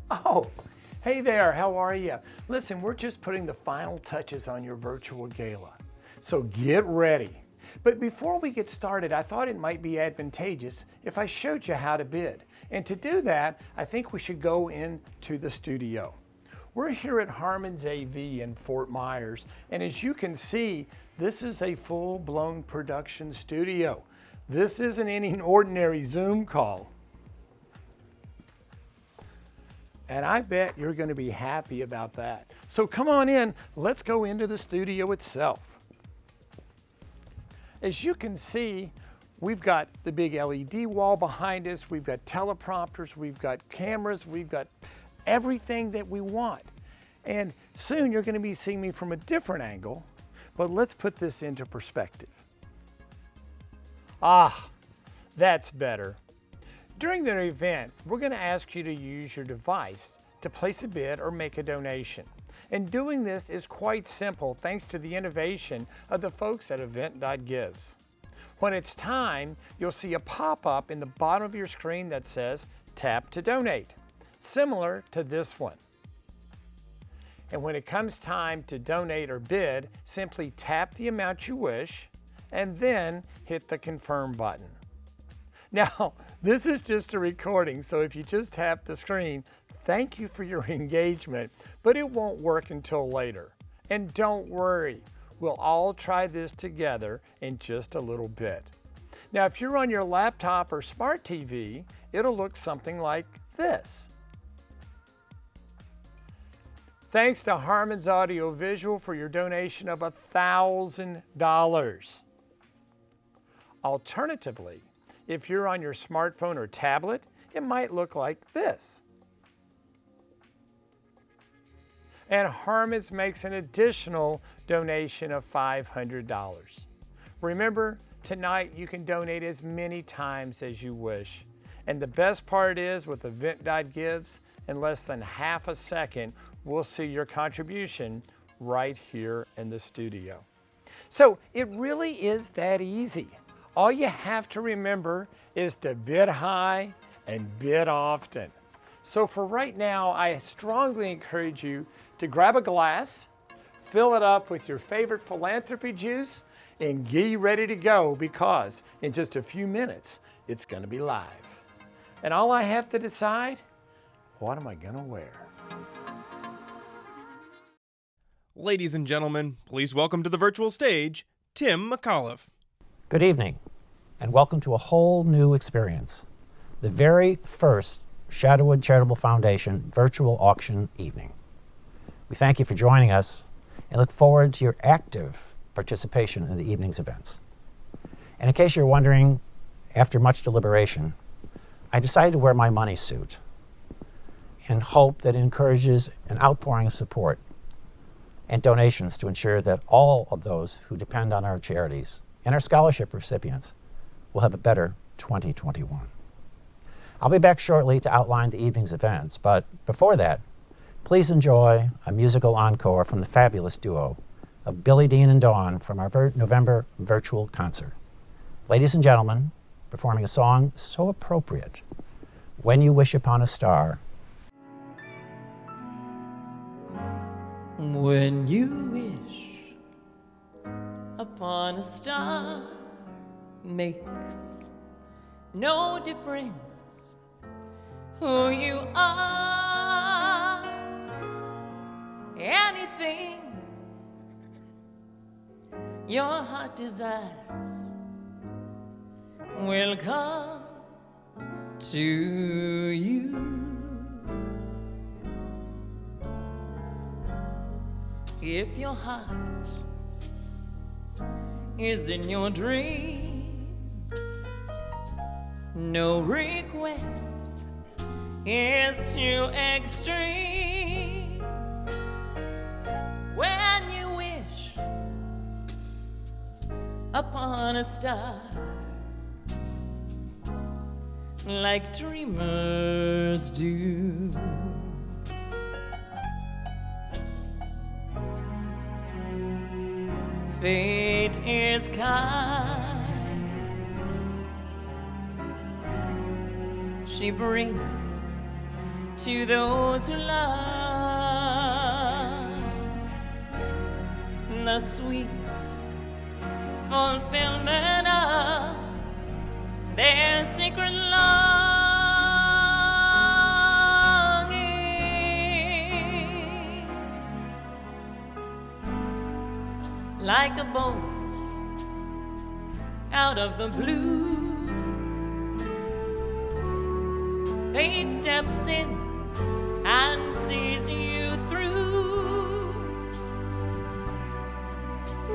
Oh, hey there, how are you? Listen, we're just putting the final touches on your virtual gala, so get ready. But before we get started, I thought it might be advantageous if I showed you how to bid. And to do that, I think we should go into the studio. We're here at Harmon's AV in Fort Myers, and as you can see, this is a full-blown production studio. This isn't any ordinary Zoom call. And I bet you're going to be happy about that. So come on in, let's go into the studio itself. As you can see, we've got the big LED wall behind us, we've got teleprompters, we've got cameras, we've got everything that we want. And soon you're going to be seeing me from a different angle, but let's put this into perspective. Ah, that's better. During the event, we're going to ask you to use your device to place a bid or make a donation. And doing this is quite simple thanks to the innovation of the folks at Event.Gives. When it's time, you'll see a pop-up in the bottom of your screen that says Tap to Donate, similar to this one. And when it comes time to donate or bid, simply tap the amount you wish and then hit the Confirm button. Now, this is just a recording, so if you just tap the screen, thank you for your engagement, but it won't work until later. And don't worry, we'll all try this together in just a little bit. Now, if you're on your laptop or smart TV, it'll look something like this. Thanks to Harmon's Audio Visual for your donation of $1,000. Alternatively, if you're on your smartphone or tablet, it might look like this. And Harmon's makes an additional donation of $500. Remember, tonight you can donate as many times as you wish. And the best part is with Event.Gives, in less than half a second, we'll see your contribution right here in the studio. So it really is that easy. All you have to remember is to bid high and bid often. So for right now, I strongly encourage you to grab a glass, fill it up with your favorite philanthropy juice, and get ready to go because in just a few minutes, it's going to be live. And all I have to decide, what am I going to wear? Ladies and gentlemen, please welcome to the virtual stage, Tim McAuliffe. Good evening, and welcome to a whole new experience, the very first Shadowwood Charitable Foundation virtual auction evening. We thank you for joining us and look forward to your active participation in the evening's events. And in case you're wondering, after much deliberation, I decided to wear my money suit and hope that it encourages an outpouring of support and donations to ensure that all of those who depend on our charities and our scholarship recipients will have a better 2021. I'll be back shortly to outline the evening's events, but before that, please enjoy a musical encore from the fabulous duo of Billy Dean and Dawn from our November virtual concert. Ladies and gentlemen, performing a song so appropriate, When You Wish Upon a Star. When you wish upon a star, makes no difference who you are. Anything your heart desires will come to you. If your heart is in your dreams, no request is too extreme. When you wish upon a star, like dreamers do, fate is kind. She brings to those who love the sweet fulfillment of their secret longing. Like a bolt out of the blue, fate steps in and sees you through.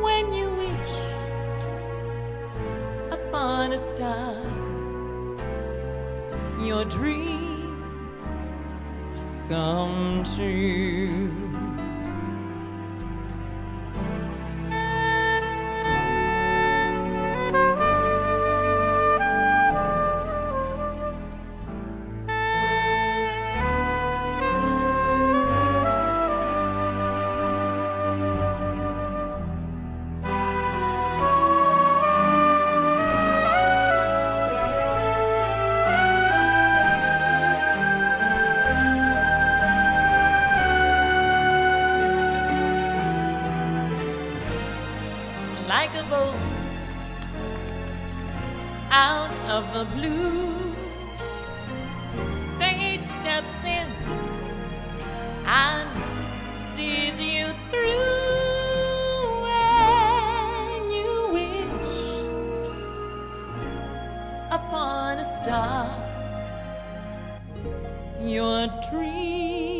When you wish upon a star, your dreams come true. Like a bolt out of the blue, fate steps in and sees you through. When you wish upon a star, your dreams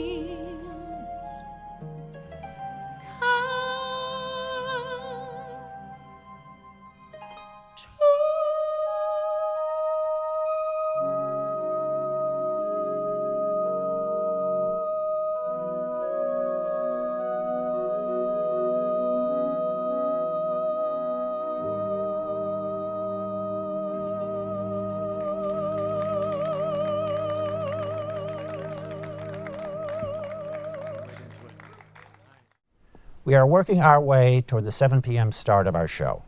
We are working our way toward the 7 p.m. start of our show.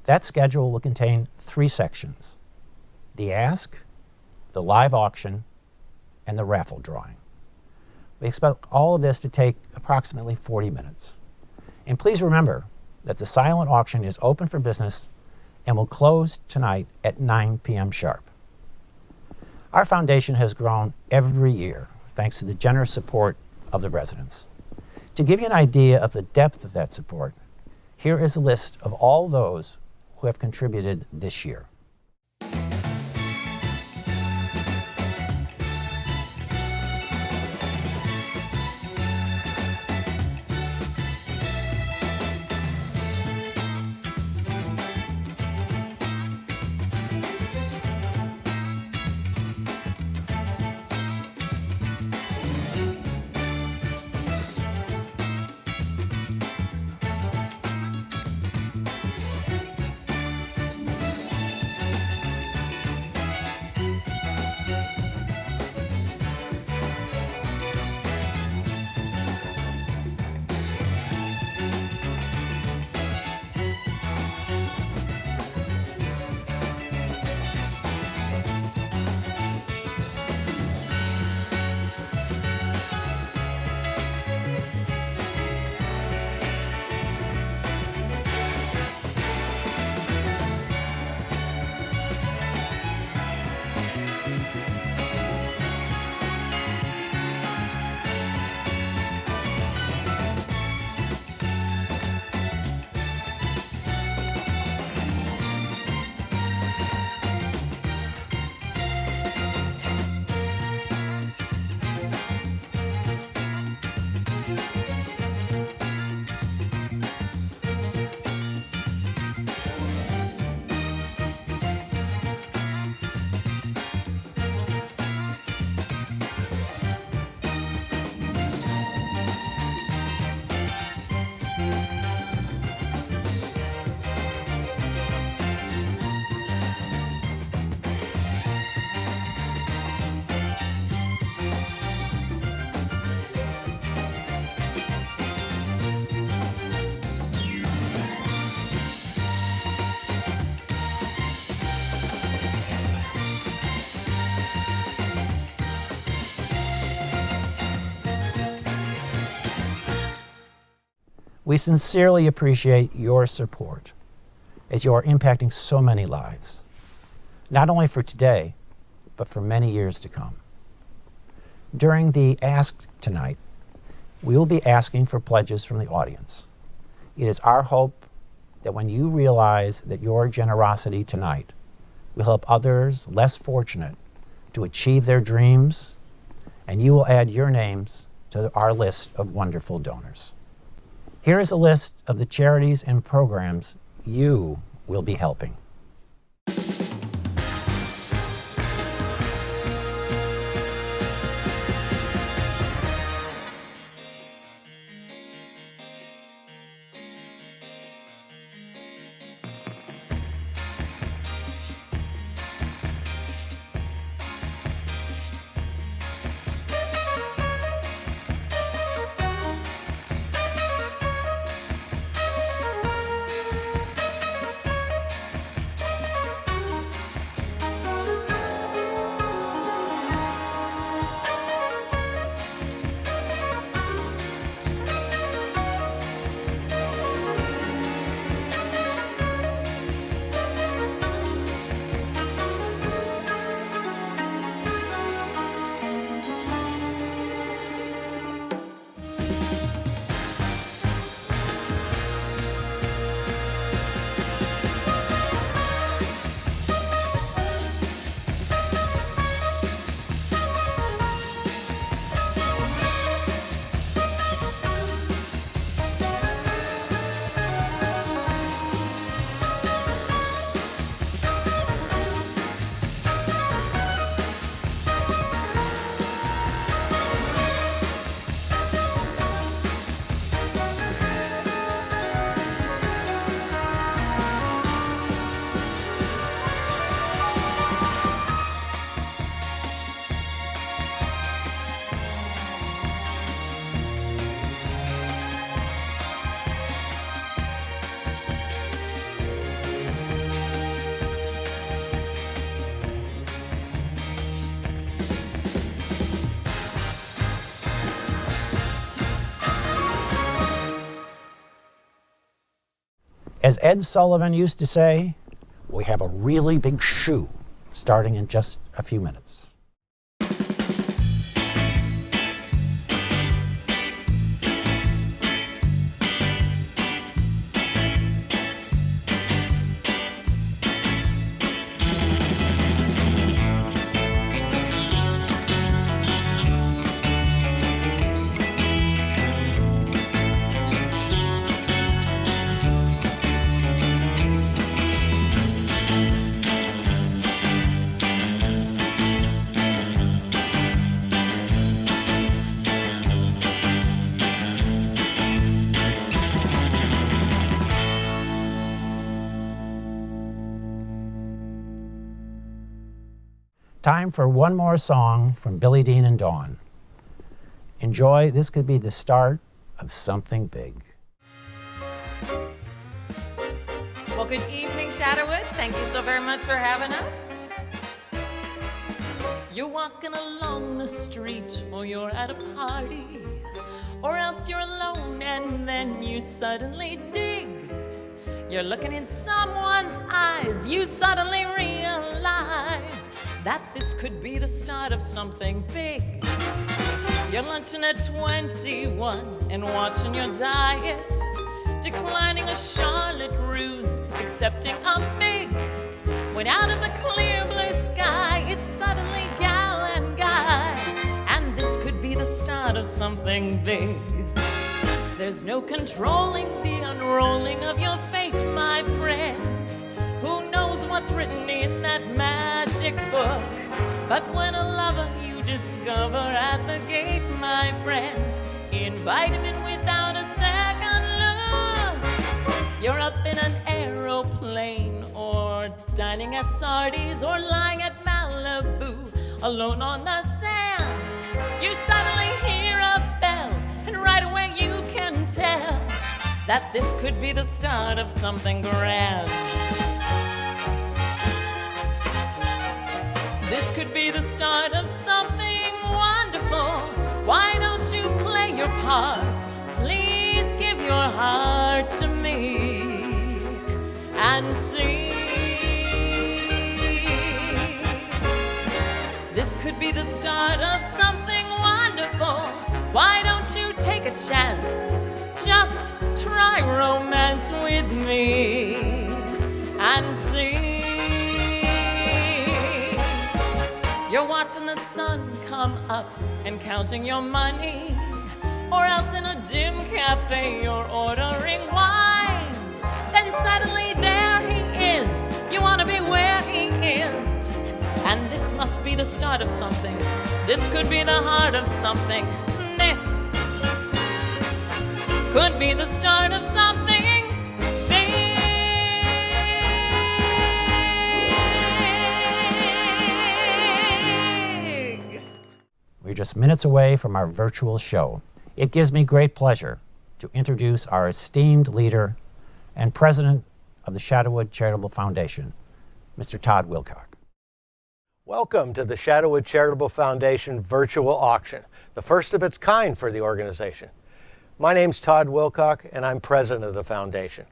That schedule will contain 3 sections: the ask, the live auction, and the raffle drawing. We expect all of this to take approximately 40 minutes. And please remember that the silent auction is open for business and will close tonight at 9 p.m. sharp. Our foundation has grown every year thanks to the generous support of the residents. To give you an idea of the depth of that support, here is a list of all those who have contributed this year. We sincerely appreciate your support as you are impacting so many lives, not only for today, but for many years to come. During the Ask tonight, we will be asking for pledges from the audience. It is our hope that when you realize that your generosity tonight will help others less fortunate to achieve their dreams, and you will add your names to our list of wonderful donors. Here is a list of the charities and programs you will be helping. As Ed Sullivan used to say, we have a really big shoe starting in just a few minutes. Time for one more song from Billy Dean and Dawn. Enjoy. This could be the start of something big. Well, good evening, Shadowwood. Thank you so very much for having us. You're walking along the street, or you're at a party, or else you're alone and then you suddenly dig. You're looking in someone's eyes, you suddenly realize that this could be the start of something big. You're lunching at 21 and watching your diet, declining a Charlotte ruse, accepting a fig. When out of the clear blue sky, it's suddenly gal and guy, and this could be the start of something big. There's no controlling the unrolling of your fate, my friend. Who knows what's written in that magic book? But when a lover you discover at the gate, my friend, invite him in without a second look. You're up in an aeroplane, or dining at Sardi's, or lying at Malibu, alone on the sand. You suddenly hear a bell, and right away you can tell that this could be the start of something grand. This could be the start of something wonderful. Why don't you play your part? Please give your heart to me and see. This could be the start of something wonderful. Why don't you take a chance? Just try romance with me and see. You're watching the sun come up and counting your money, or else in a dim cafe you're ordering wine. Then suddenly there he is. You want to be where he is. And this must be the start of something. This could be the heart of something. This could be the start of something big. We're just minutes away from our virtual show. It gives me great pleasure to introduce our esteemed leader and president of the Shadowwood Charitable Foundation, Mr. Todd Wilcock. Welcome to the Shadowwood Charitable Foundation virtual auction, the first of its kind for the organization. My name's Todd Wilcock, and I'm president of the foundation.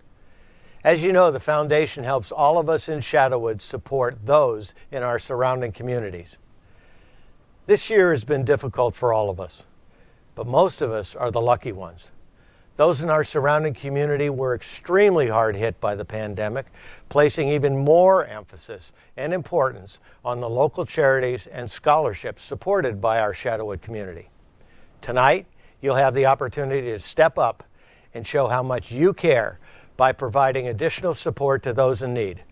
As you know, the foundation helps all of us in Shadowwood support those in our surrounding communities. This year has been difficult for all of us, but most of us are the lucky ones. Those in our surrounding community were extremely hard hit by the pandemic, placing even more emphasis and importance on the local charities and scholarships supported by our Shadowwood community. Tonight, you'll have the opportunity to step up and show how much you care by providing additional support to those in need.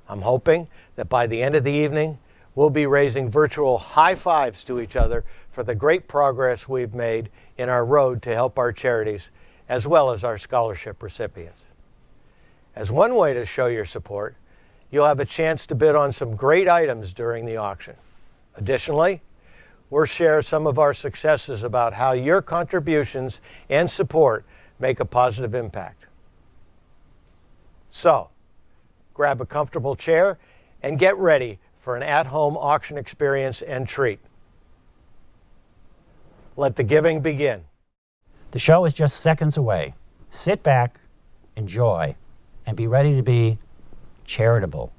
I'm hoping that by the end of the evening, we'll be raising virtual high fives to each other for the great progress we've made in our road to help our charities as well as our scholarship recipients. As one way to show your support, you'll have a chance to bid on some great items during the auction. Additionally, we'll share some of our successes about how your contributions and support make a positive impact. So, grab a comfortable chair and get ready for an at-home auction experience and treat. Let the giving begin. The show is just seconds away. Sit back, enjoy, and be ready to be charitable.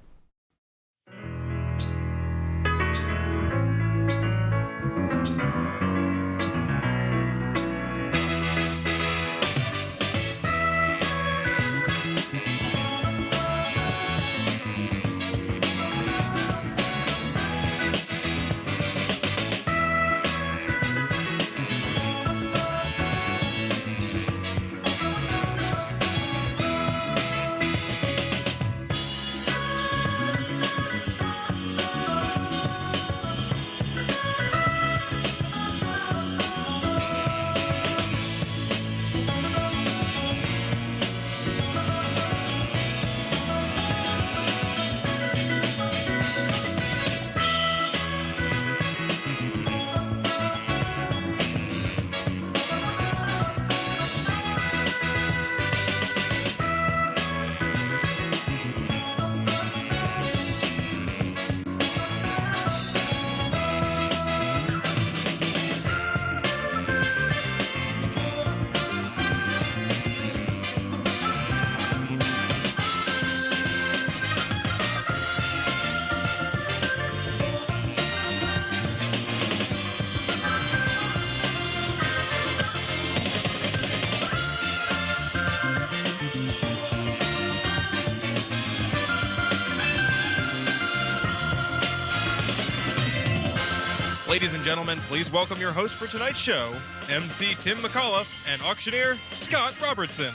Ladies and gentlemen, please welcome your host for tonight's show, MC Tim McAuliffe and auctioneer Scott Robertson.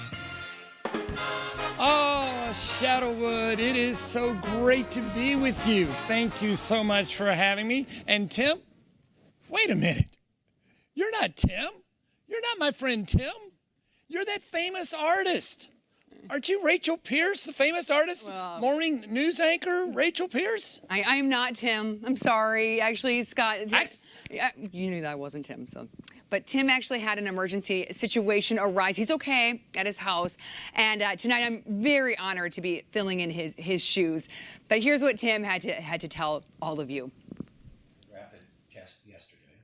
Oh, Shadowwood, it is so great to be with you. Thank you so much for having me. And Tim, wait a minute. You're not Tim. You're not my friend Tim. You're that famous artist. Aren't you Rachel Pierce, the famous artist? Well, morning news anchor, Rachel Pierce? I'm not Tim. I'm sorry. Actually, Scott, you knew that I wasn't Tim. But Tim actually had an emergency situation arise. He's okay at his house. And tonight I'm very honored to be filling in his shoes. But here's what Tim had to tell all of you. Rapid test yesterday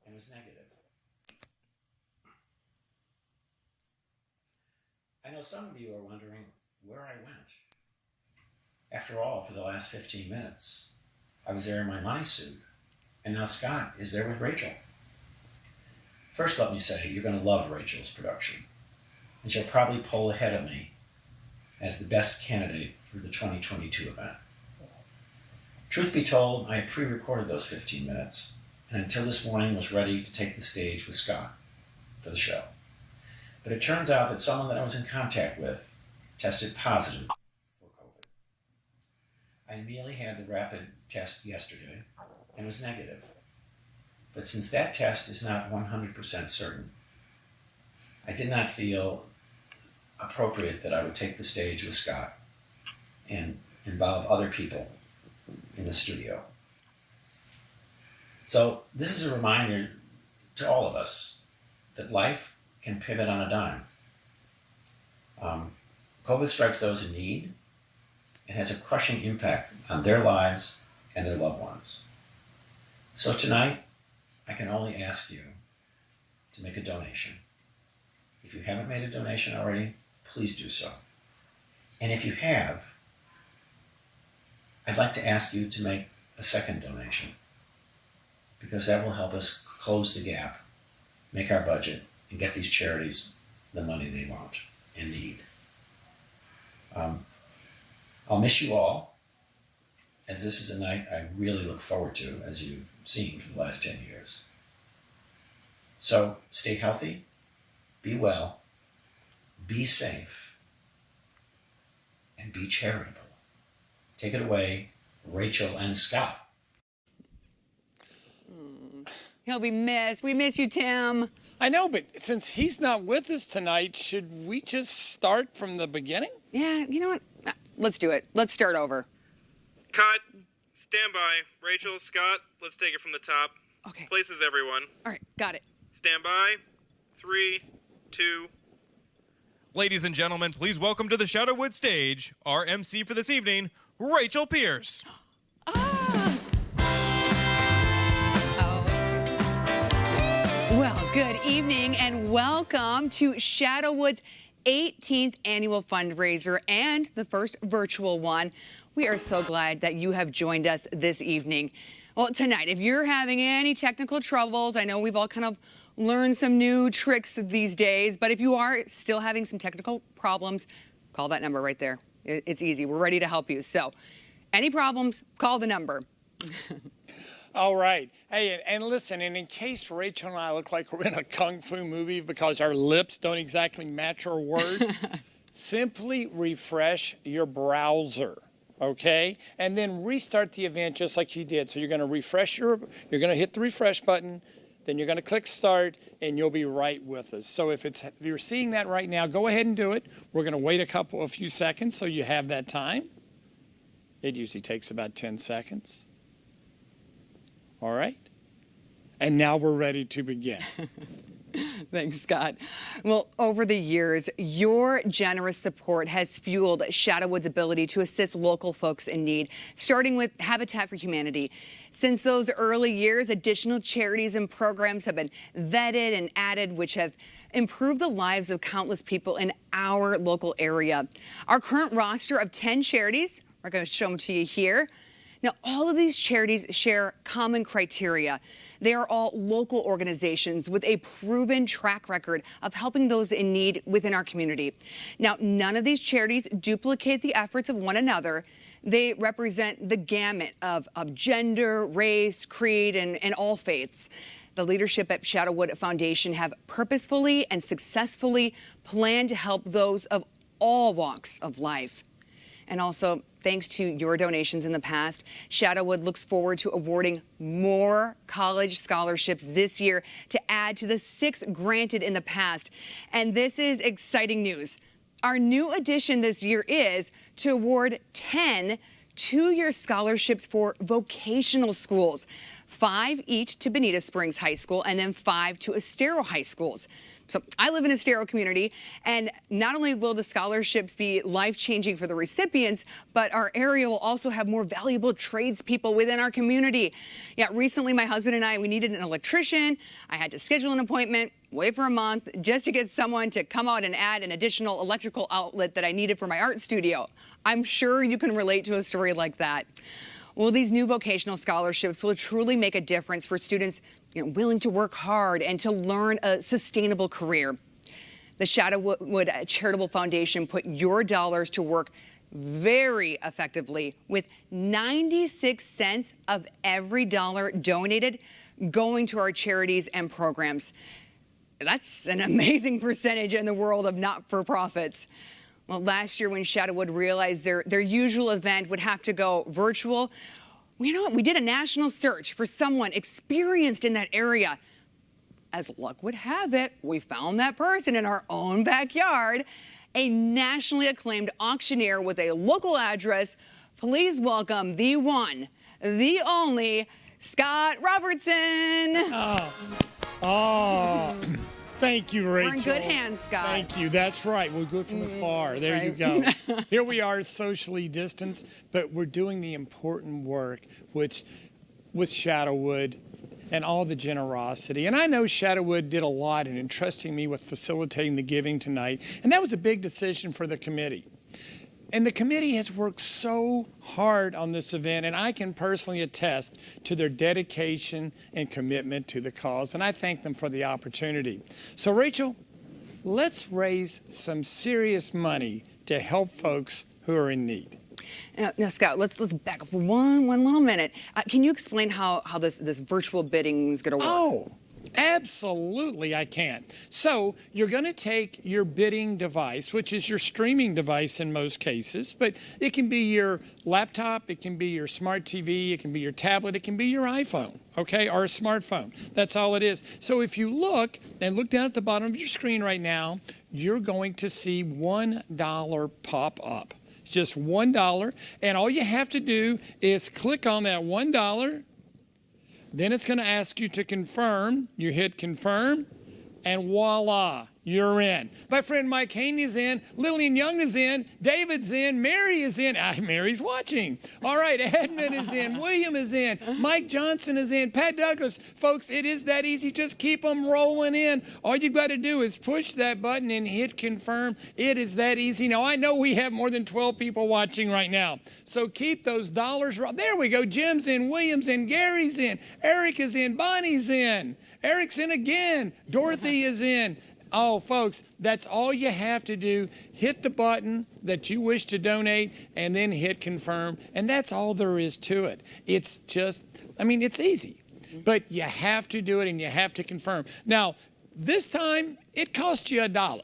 and was negative. I know some of you are wondering where I went. After all, for the last 15 minutes, I was there in my money suit, and now Scott is there with Rachel. First, let me say, you're going to love Rachel's production, and she'll probably pull ahead of me as the best candidate for the 2022 event. Truth be told, I had pre-recorded those 15 minutes, and until this morning was ready to take the stage with Scott for the show. But it turns out that someone that I was in contact with tested positive for COVID. I immediately had the rapid test yesterday and was negative. But since that test is not 100% certain, I did not feel appropriate that I would take the stage with Scott and involve other people in the studio. So this is a reminder to all of us that life can pivot on a dime. COVID strikes those in need and has a crushing impact on their lives and their loved ones. So tonight, I can only ask you to make a donation. If you haven't made a donation already, please do so. And if you have, I'd like to ask you to make a second donation, because that will help us close the gap, make our budget, and get these charities the money they want and need. I'll miss you all, as this is a night I really look forward to, as you've seen for the last 10 years. So stay healthy, be well, be safe, and be charitable. Take it away, Rachel and Scott. He'll be missed. We miss you, Tim. I know, but since he's not with us tonight, should we just start from the beginning? Yeah, you know what? Let's do it. Let's start over. Cut. Stand by. Rachel, Scott, let's take it from the top. Okay. Places, everyone. All right, got it. Stand by. 3, 2. Ladies and gentlemen, please welcome to the Shadowwood stage our MC for this evening, Rachel Pierce. Well, good evening and welcome to Shadowwood's 18th annual fundraiser and the first virtual one. We are so glad that you have joined us this evening. Well, tonight, if you're having any technical troubles, I know we've all kind of learned some new tricks these days, but if you are still having some technical problems, call that number right there. It's easy. We're ready to help you. So, any problems, call the number. All right. Hey, and listen, and in case Rachel and I look like we're in a kung fu movie because our lips don't exactly match our words, simply refresh your browser, okay? And then restart the event just like you did. So you're going to hit the refresh button, then you're going to click start, and you'll be right with us. So if you're seeing that right now, go ahead and do it. We're going to wait a few seconds so you have that time. It usually takes about 10 seconds. All right. And now we're ready to begin. Thanks, Scott. Well, over the years, your generous support has fueled Shadowwood's ability to assist local folks in need, starting with Habitat for Humanity. Since those early years, additional charities and programs have been vetted and added, which have improved the lives of countless people in our local area. Our current roster of 10 charities, we're going to show them to you here. Now, all of these charities share common criteria. They are all local organizations with a proven track record of helping those in need within our community. Now, none of these charities duplicate the efforts of one another. They represent the gamut of gender, race, creed, and all faiths. The leadership at Shadowwood Foundation have purposefully and successfully planned to help those of all walks of life. And also, thanks to your donations in the past, Shadowwood looks forward to awarding more college scholarships this year to add to the 6 granted in the past. And this is exciting news. Our new addition this year is to award 10 two-year scholarships for vocational schools, 5 each to Bonita Springs High School and then 5 to Estero High Schools. So I live in a Estero community, and not only will the scholarships be life-changing for the recipients, but our area will also have more valuable tradespeople within our community. Yeah, recently my husband and I, we needed an electrician. I had to schedule an appointment, wait for a month, just to get someone to come out and add an additional electrical outlet that I needed for my art studio. I'm sure you can relate to a story like that. Well, these new vocational scholarships will truly make a difference for students willing to work hard and to learn a sustainable career. The Shadowwood Charitable Foundation put your dollars to work very effectively, with 96 cents of every dollar donated going to our charities and programs. That's an amazing percentage in the world of not-for-profits. Well, last year when Shadowwood realized their usual event would have to go virtual, you know what? We did a national search for someone experienced in that area. As luck would have it, we found that person in our own backyard, a nationally acclaimed auctioneer with a local address. Please welcome the one, the only, Scott Robertson. Thank you, Rachel. We're in good hands, Scott. Thank you. That's right. We'll go from afar. There you go. Here we are, socially distanced, but we're doing the important work, which with Shadowwood and all the generosity. And I know Shadowwood did a lot in entrusting me with facilitating the giving tonight, and that was a big decision for the committee. And the committee has worked so hard on this event, and I can personally attest to their dedication and commitment to the cause, and I thank them for the opportunity. So, Rachel, let's raise some serious money to help folks who are in need. Now, Scott, let's back up for one little minute. Can you explain how this virtual bidding is going to work? Oh, absolutely I can. So you're going to take your bidding device, which is your streaming device in most cases, but it can be your laptop, it can be your smart TV, it can be your tablet, it can be your iPhone, okay, or a smartphone. That's all it is. So if you look down at the bottom of your screen right now, you're going to see $1 pop up. Just $1, and all you have to do is click on that $1. Then it's going to ask you to confirm. You hit confirm, and voila, you're in. My friend Mike Haney is in. Lillian Young is in. David's in. Mary is in. Mary's watching. All right, Edmund is in. William is in. Mike Johnson is in. Pat Douglas. Folks, it is that easy. Just keep them rolling in. All you've got to do is push that button and hit confirm. It is that easy. Now, I know we have more than 12 people watching right now, so keep those dollars. There we go. Jim's in. William's in. Gary's in. Eric is in. Bonnie's in. Eric's in again. Dorothy is in. Oh, folks, that's all you have to do. Hit the button that you wish to donate and then hit confirm. And that's all there is to it. It's just, it's easy. But you have to do it and you have to confirm. Now, this time, it cost you $1.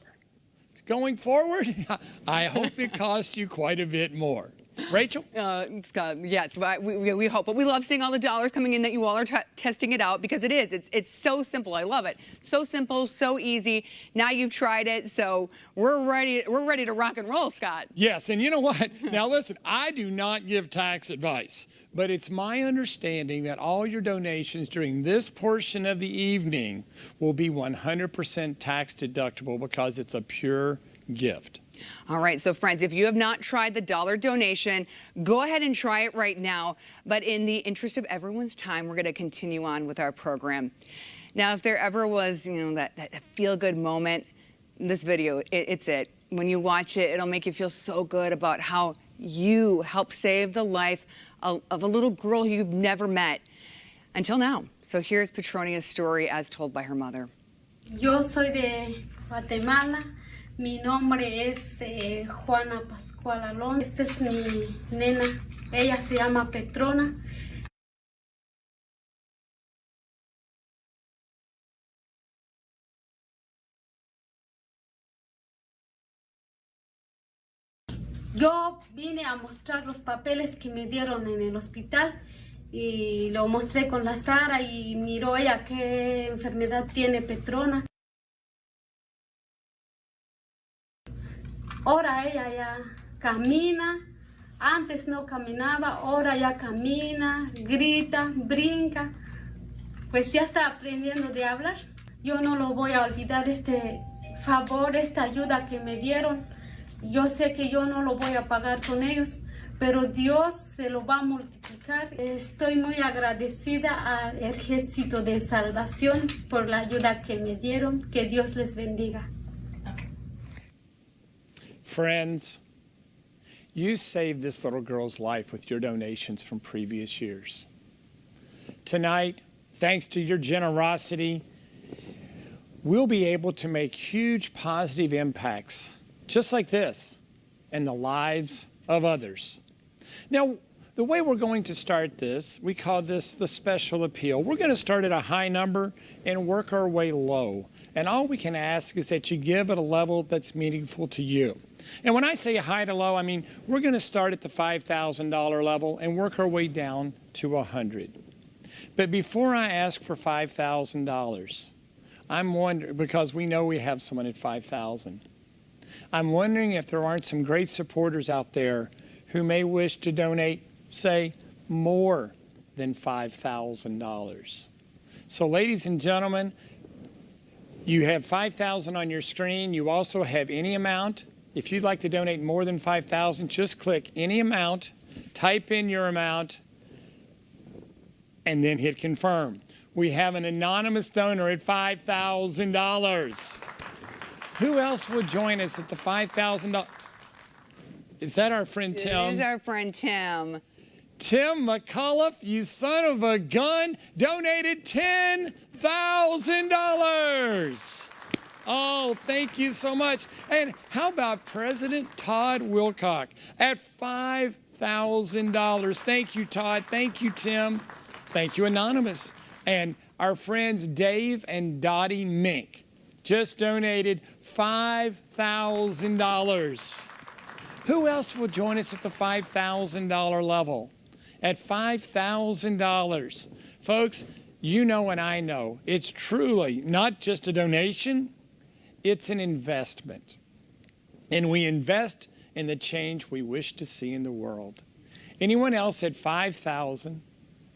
Going forward, I hope it costs you quite a bit more. Rachel? Scott, yes, we hope. But we love seeing all the dollars coming in that you all are testing it out, because it is. It's so simple. I love it. So simple, so easy. Now you've tried it, so we're ready to rock and roll, Scott. Yes, and you know what? Now listen, I do not give tax advice, but it's my understanding that all your donations during this portion of the evening will be 100% tax deductible because it's a pure gift. All right, so friends, if you have not tried the $1 donation, go ahead and try it right now. But in the interest of everyone's time, we're going to continue on with our program. Now, if there ever was, that feel-good moment, this video, it's it. When you watch it, it'll make you feel so good about how you helped save the life of a little girl you've never met until now. So here's Petronia's story as told by her mother. Yo soy de Guatemala. Mi nombre es Juana Pascual Alonso. Esta es mi nena. Ella se llama Petrona. Yo vine a mostrar los papeles que me dieron en el hospital y lo mostré con la Sara y miró ella qué enfermedad tiene Petrona. Ahora ella ya camina, antes no caminaba, ahora ya camina, grita, brinca, pues ya está aprendiendo de hablar. yo no lo voy a olvidar este favor, esta ayuda que me dieron. Yo sé que yo no lo voy a pagar con ellos, pero Dios se lo va a multiplicar. Estoy muy agradecida al Ejército de Salvación por la ayuda que me dieron. Que Dios les bendiga. Friends, you saved this little girl's life with your donations from previous years. Tonight, thanks to your generosity, we'll be able to make huge positive impacts, just like this, in the lives of others. Now, the way we're going to start this, we call this the special appeal. We're going to start at a high number and work our way low. And all we can ask is that you give at a level that's meaningful to you. And when I say high to low, I mean we're going to start at the $5,000 level and work our way down to $100,000. But before I ask for $5,000, I'm wondering, because we know we have someone at $5,000, I'm wondering if there aren't some great supporters out there who may wish to donate, say, more than $5,000. So ladies and gentlemen, you have $5,000 on your screen. You also have any amount. If you'd like to donate more than $5,000, just click any amount, type in your amount, and then hit confirm. We have an anonymous donor at $5,000. Who else will join us at the $5,000? Is that our friend Tim? It is our friend Tim. Tim McCullough, you son of a gun, donated $10,000. Oh, thank you so much. And how about President Todd Wilcock at $5,000? Thank you, Todd. Thank you, Tim. Thank you, Anonymous. And our friends Dave and Dottie Mink just donated $5,000. Who else will join us at the $5,000 level? At $5,000. Folks, you know and I know, it's truly not just a donation, it's an investment. And we invest in the change we wish to see in the world. Anyone else at $5,000?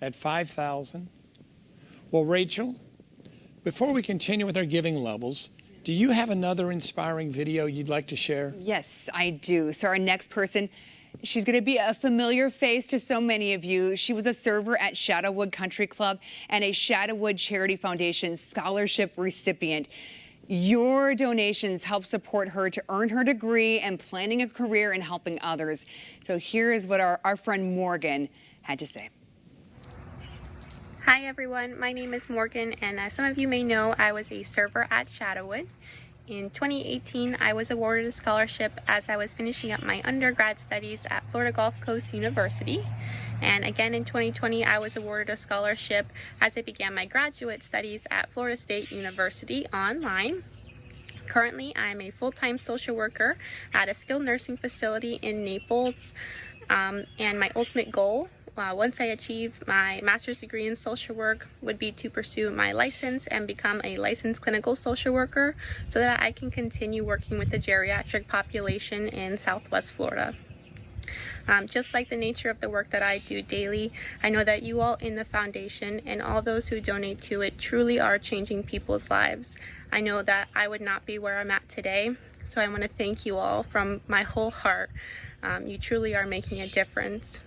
At $5,000? Well, Rachel, before we continue with our giving levels, do you have another inspiring video you'd like to share? Yes, I do. So our next person, she's going to be a familiar face to so many of you. She was a server at Shadowwood Country Club and a Shadowwood Charity Foundation scholarship recipient. Your donations help support her to earn her degree and planning a career and helping others. So here is what our friend Morgan had to say. Hi everyone, my name is Morgan, and as some of you may know, I was a server at Shadowwood. In 2018, I was awarded a scholarship as I was finishing up my undergrad studies at Florida Gulf Coast University. And again in 2020, I was awarded a scholarship as I began my graduate studies at Florida State University online. Currently, I'm a full-time social worker at a skilled nursing facility in Naples, and my ultimate goal once I achieve my master's degree in social work would be to pursue my license and become a licensed clinical social worker so that I can continue working with the geriatric population in Southwest Florida. Just like the nature of the work that I do daily, I know that you all in the foundation and all those who donate to it truly are changing people's lives. I know that I would not be where I'm at today, so I want to thank you all from my whole heart. You truly are making a difference.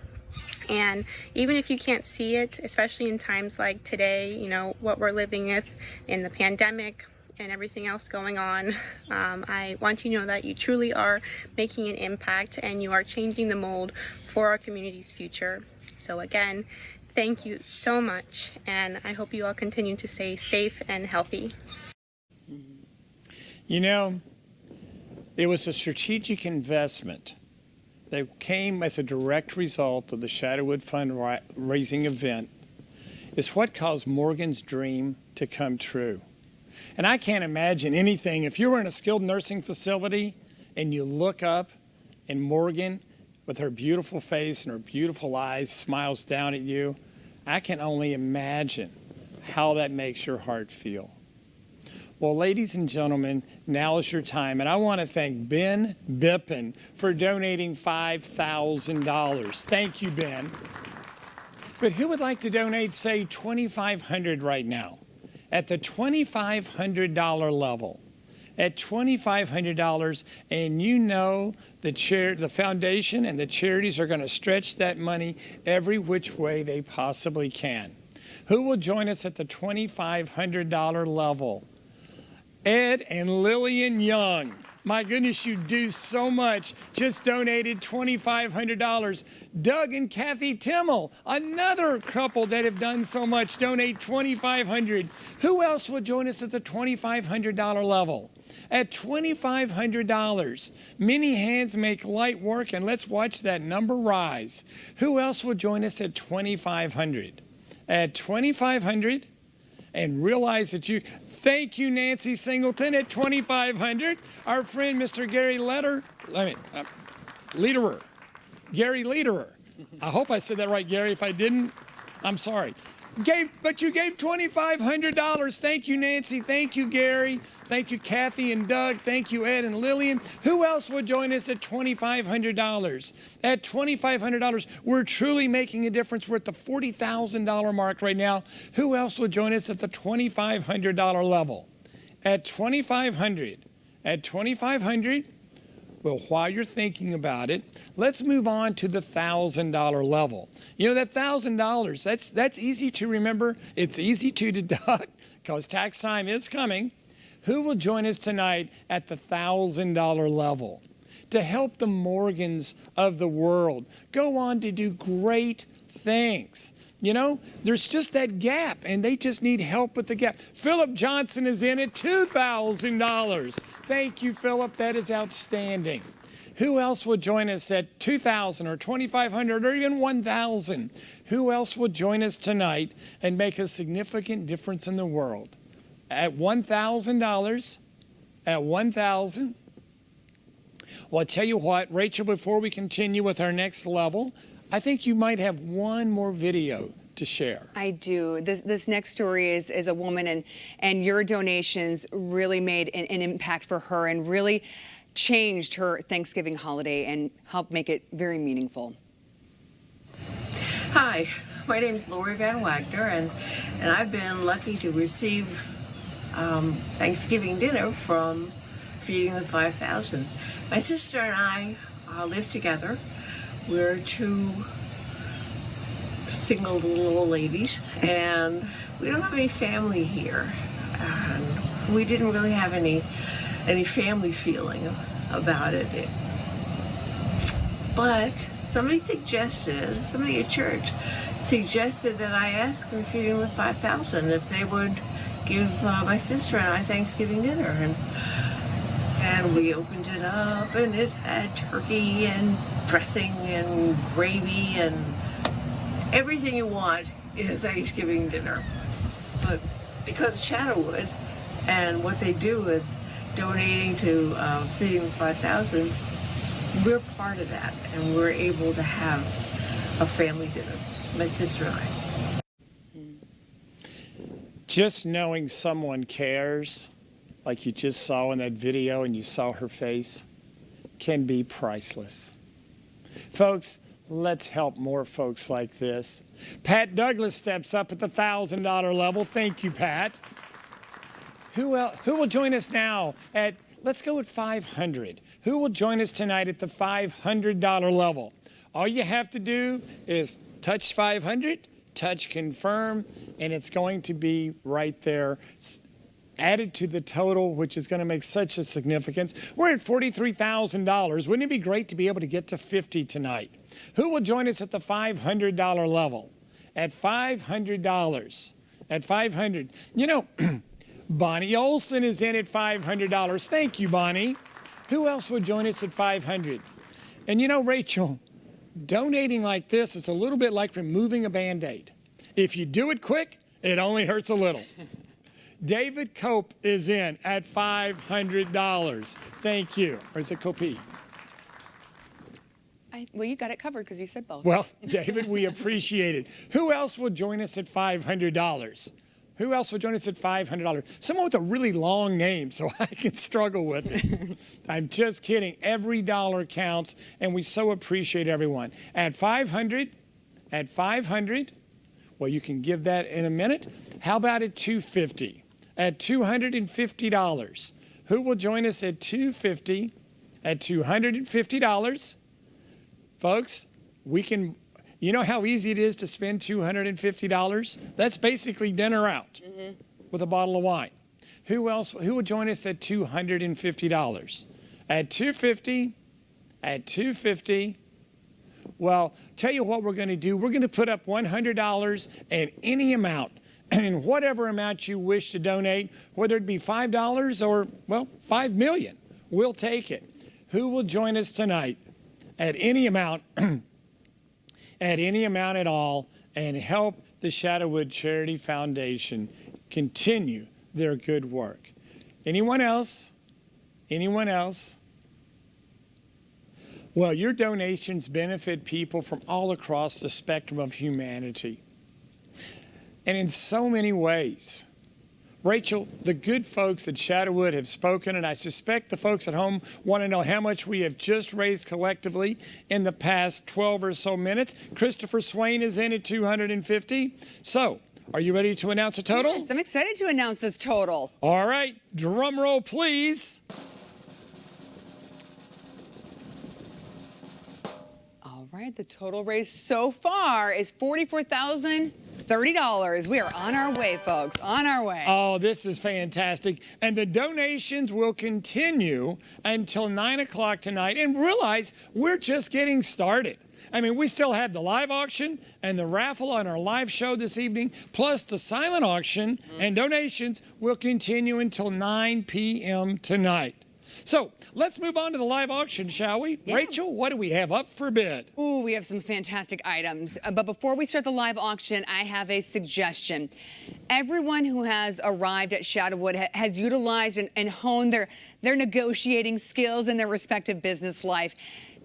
And even if you can't see it, especially in times like today, you know, what we're living with in the pandemic and everything else going on, I want you to know that you truly are making an impact and you are changing the mold for our community's future. So again, thank you so much, and I hope you all continue to stay safe and healthy. You know, it was a strategic investment that came as a direct result of the Shadowwood fundraising event. Is what caused Morgan's dream to come true. And I can't imagine anything. If you were in a skilled nursing facility and you look up and Morgan, with her beautiful face and her beautiful eyes, smiles down at you, I can only imagine how that makes your heart feel. Well, ladies and gentlemen, now is your time. And I want to thank Ben Bippen for donating $5,000. Thank you, Ben. But who would like to donate, say, $2,500 right now? at the $2,500 level. At $2,500, and you know the foundation and the charities are going to stretch that money every which way they possibly can. Who will join us at the $2,500 level? Ed and Lillian Young. My goodness, you do so much. Just donated $2,500. Doug and Kathy Timmel, another couple that have done so much, donate $2,500. Who else will join us at the $2,500 level? At $2,500, many hands make light work, and let's watch that number rise. Who else will join us at $2,500? At $2,500, and realize that thank you, Nancy Singleton, at $2,500. Our friend, Mr. Gary Lederer. Gary Lederer. I hope I said that right, Gary. If I didn't, I'm sorry. But you gave $2,500. Thank you, Nancy. Thank you, Gary. Thank you, Kathy and Doug. Thank you, Ed and Lillian. Who else would join us at $2,500? At $2,500, we're truly making a difference. We're at the $40,000 mark right now. Who else will join us at the $2,500 level? At $2,500, well, while you're thinking about it, let's move on to the $1,000 level. You know, that $1,000, that's easy to remember. It's easy to deduct because tax time is coming. Who will join us tonight at the $1,000 level to help the Morgans of the world go on to do great things? You know, there's just that gap, and they just need help with the gap. Philip Johnson is in at $2,000. Thank you, Philip. That is outstanding. Who else will join us at $2,000 or $2,500 or even $1,000? Who else will join us tonight and make a significant difference in the world? At $1,000, at $1,000. Well, I'll tell you what, Rachel, before we continue with our next level, I think you might have one more video to share. I do. This next story is a woman, and your donations really made an impact for her and really changed her Thanksgiving holiday and helped make it very meaningful. Hi, my name is Lori Van Wagner, and I've been lucky to receive Thanksgiving dinner from Feeding the 5,000. My sister and I live together. We're two single little old ladies, and we don't have any family here. And we didn't really have any family feeling about it. But somebody at church suggested that I ask for Feeding the 5,000 if they would give my sister and I Thanksgiving dinner. And we opened it up, and it had turkey and dressing and gravy and everything you want in a Thanksgiving dinner. But because of Shadowwood and what they do with donating to Feeding the 5,000, we're part of that, and we're able to have a family dinner, my sister and I. Just knowing someone cares, like you just saw in that video and you saw her face, can be priceless. Folks, let's help more folks like this. Pat Douglas steps up at the $1,000 level. Thank you, Pat. Who will join us now at, let's go at $500. Who will join us tonight at the $500 level? All you have to do is touch 500, touch confirm, and it's going to be right there added to the total, which is going to make such a significance. We're at $43,000. Wouldn't it be great to be able to get to 50 tonight? Who will join us at the $500 level? At $500. At $500. You know, Bonnie Olson is in at $500. Thank you, Bonnie. Who else would join us at $500? And you know, Rachel, donating like this is a little bit like removing a Band-Aid. If you do it quick, it only hurts a little. David Cope is in at $500. Thank you. Or is it Copey? Well, you got it covered because you said both. Well, David, we appreciate it. Who else will join us at $500? Who else will join us at $500? Someone with a really long name so I can struggle with it. I'm just kidding. Every dollar counts, and we so appreciate everyone. At $500, well, you can give that in a minute. How about at $250? at $250? Who will join us at $250? At $250, folks, we can, you know how easy it is to spend $250? That's basically dinner out with a bottle of wine. Who will join us at $250? At $250, at $250, well, tell you what we're going to do. We're going to put up $100 and any amount, and whatever amount you wish to donate, whether it be $5 or, well, $5 million, we'll take it. Who will join us tonight at any amount, at any amount at all, and help the Shadowwood Charity Foundation continue their good work? Anyone else? Anyone else? Well, your donations benefit people from all across the spectrum of humanity, and in so many ways. Rachel, the good folks at Shadowwood have spoken, and I suspect the folks at home want to know how much we have just raised collectively in the past 12 or so minutes. Christopher Swain is in at $250. So, are you ready to announce a total? Yes, I'm excited to announce this total. All right, drum roll, please. All right, the total raised so far is $44,030. We are on our way, folks, on our way. Oh, this is fantastic. And the donations will continue until 9 o'clock tonight. And realize we're just getting started. I mean, we still have the live auction and the raffle on our live show this evening, plus the silent auction, and donations will continue until 9 p.m. tonight. So let's move on to the live auction, shall we? Yeah. Rachel, what do we have up for bid? Ooh, we have some fantastic items. But before we start the live auction, I have a suggestion. Everyone who has arrived at Shadowwood has utilized and honed their negotiating skills in their respective business life.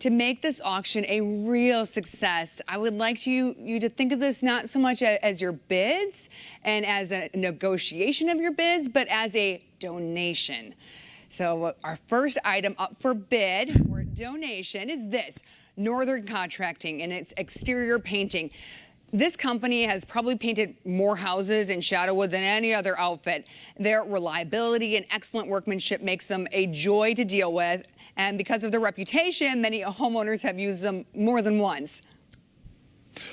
To make this auction a real success, I would like you to think of this not so much as your bids and as a negotiation of your bids, but as a donation. So our first item up for bid or donation is this, Northern Contracting and its exterior painting. This company has probably painted more houses in Shadowwood than any other outfit. Their reliability and excellent workmanship makes them a joy to deal with. And because of their reputation, many homeowners have used them more than once.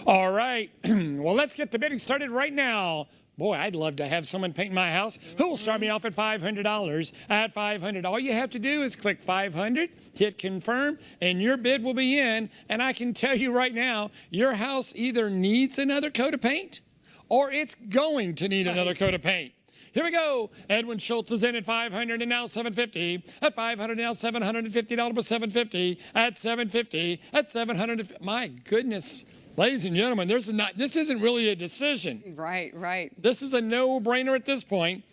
All right, well, let's get the bidding started right now. Boy, I'd love to have someone paint my house. Who will start me off at $500? At $500, all you have to do is click 500, hit confirm, and your bid will be in. And I can tell you right now, your house either needs another coat of paint or it's going to need another coat of paint. Here we go. Edwin Schultz is in at $500 and now $750. At $500 now $750, but $750. At $750. At $750. My goodness. Ladies and gentlemen, this isn't really a decision. Right, right. This is a no-brainer at this point.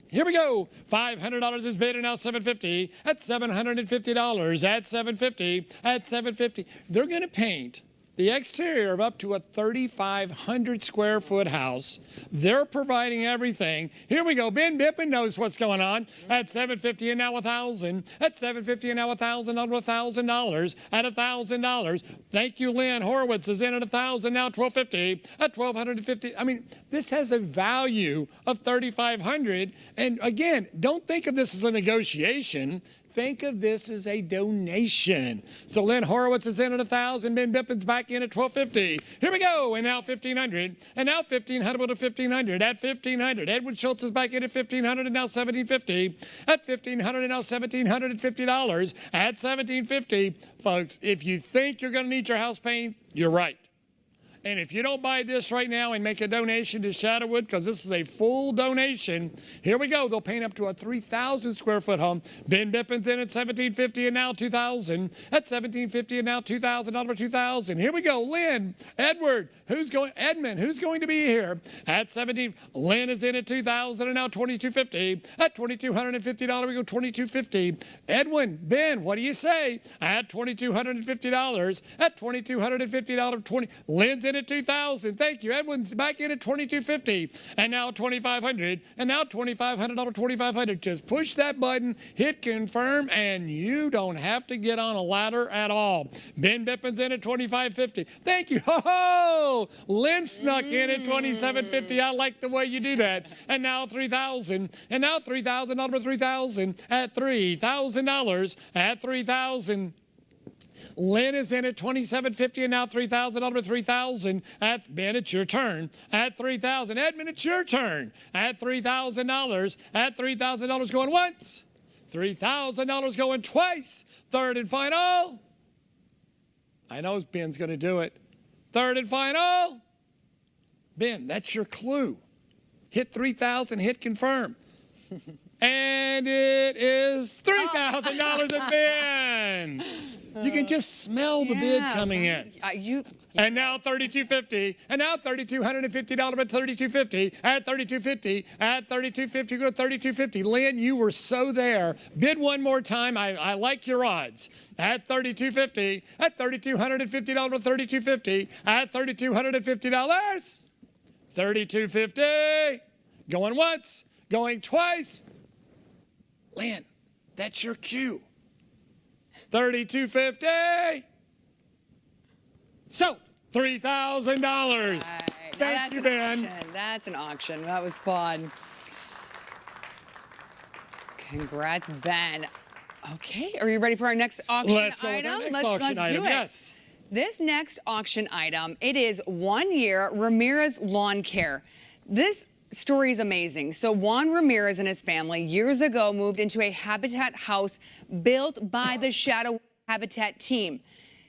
Here we go. $500 is bid and now $750. At $750. At $750. At $750. They're going to paint the exterior of up to a 3,500 square foot house. They're providing everything. Here we go. Ben Bippen knows what's going on. At $750 and now $1,000. At $750 and now $1,000 over $1,000. At $1,000. Thank you, Lynn. Horowitz is in at $1,000 now $1,250. At $1,250. I mean, this has a value of $3,500. And again, don't think of this as a negotiation. Think of this as a donation. So Lynn Horowitz is in at $1,000. Ben Bippen's back in at $1,250. Here we go. And now $1,500. And now $1,500 to $1,500. At $1,500. Edwin Schultz is back in at $1,500 and now $1,750. At $1,500 and now $1,750. At $1,750. Folks, if you think you're going to need your house paint, you're right. And if you don't buy this right now and make a donation to Shadowwood, because this is a full donation, here we go. They'll paint up to a 3,000 square foot home. Ben Bippen's in at $1,750 and now $2,000. At $1,750 and now $2,000 over $2,000. Here we go. Lynn, Edward, Edmund, who's going to be here? At $17. Lynn is in at $2,000 and now $2,250. At $2,250, we go $2,250. Edwin, Ben, what do you say? At $2,250. At $2,250, Lynn's in in at 2,000. Thank you. Edwin's back in at 2,250, and now 2,500, and now $2,500, 2,500. Just push that button, hit confirm, and you don't have to get on a ladder at all. Ben Bippen's in at 2,550. Thank you. Ho-ho! Lynn snuck in at 2,750. I like the way you do that. And now 3,000, and now 3,000, number 3,000 at $3,000, at 3,000. Lynn is in at 2,750 and now 3,000, number 3,000. At Ben, it's your turn. At 3,000. Edmund, it's your turn. At $3,000. At $3,000 going once. $3,000 going twice. Third and final. I know Ben's going to do it. Third and final. Ben, that's your clue. Hit 3,000, hit confirm. And it is $3,000 at Ben. You can just smell the bid coming in. And now $3,250, and now $3,250 at $3,250, at $3,250, at $3,250, go to $3,250. Lynn, you were so there. Bid one more time. I like your odds. At $3,250, at $3,250, $3,250, at $3,250, $3,250. Going once, going twice. Lynn, that's your cue. $3,250. So, $3,000. Thank you, Ben. That's an auction. That was fun. Congrats, Ben. Okay, are you ready for our next auction item? Let's go with our next auction item, yes. This next auction item, it is 1 year Ramirez Lawn Care. This story is amazing. So Juan Ramirez and his family years ago moved into a Habitat house built by the Shadow Habitat team.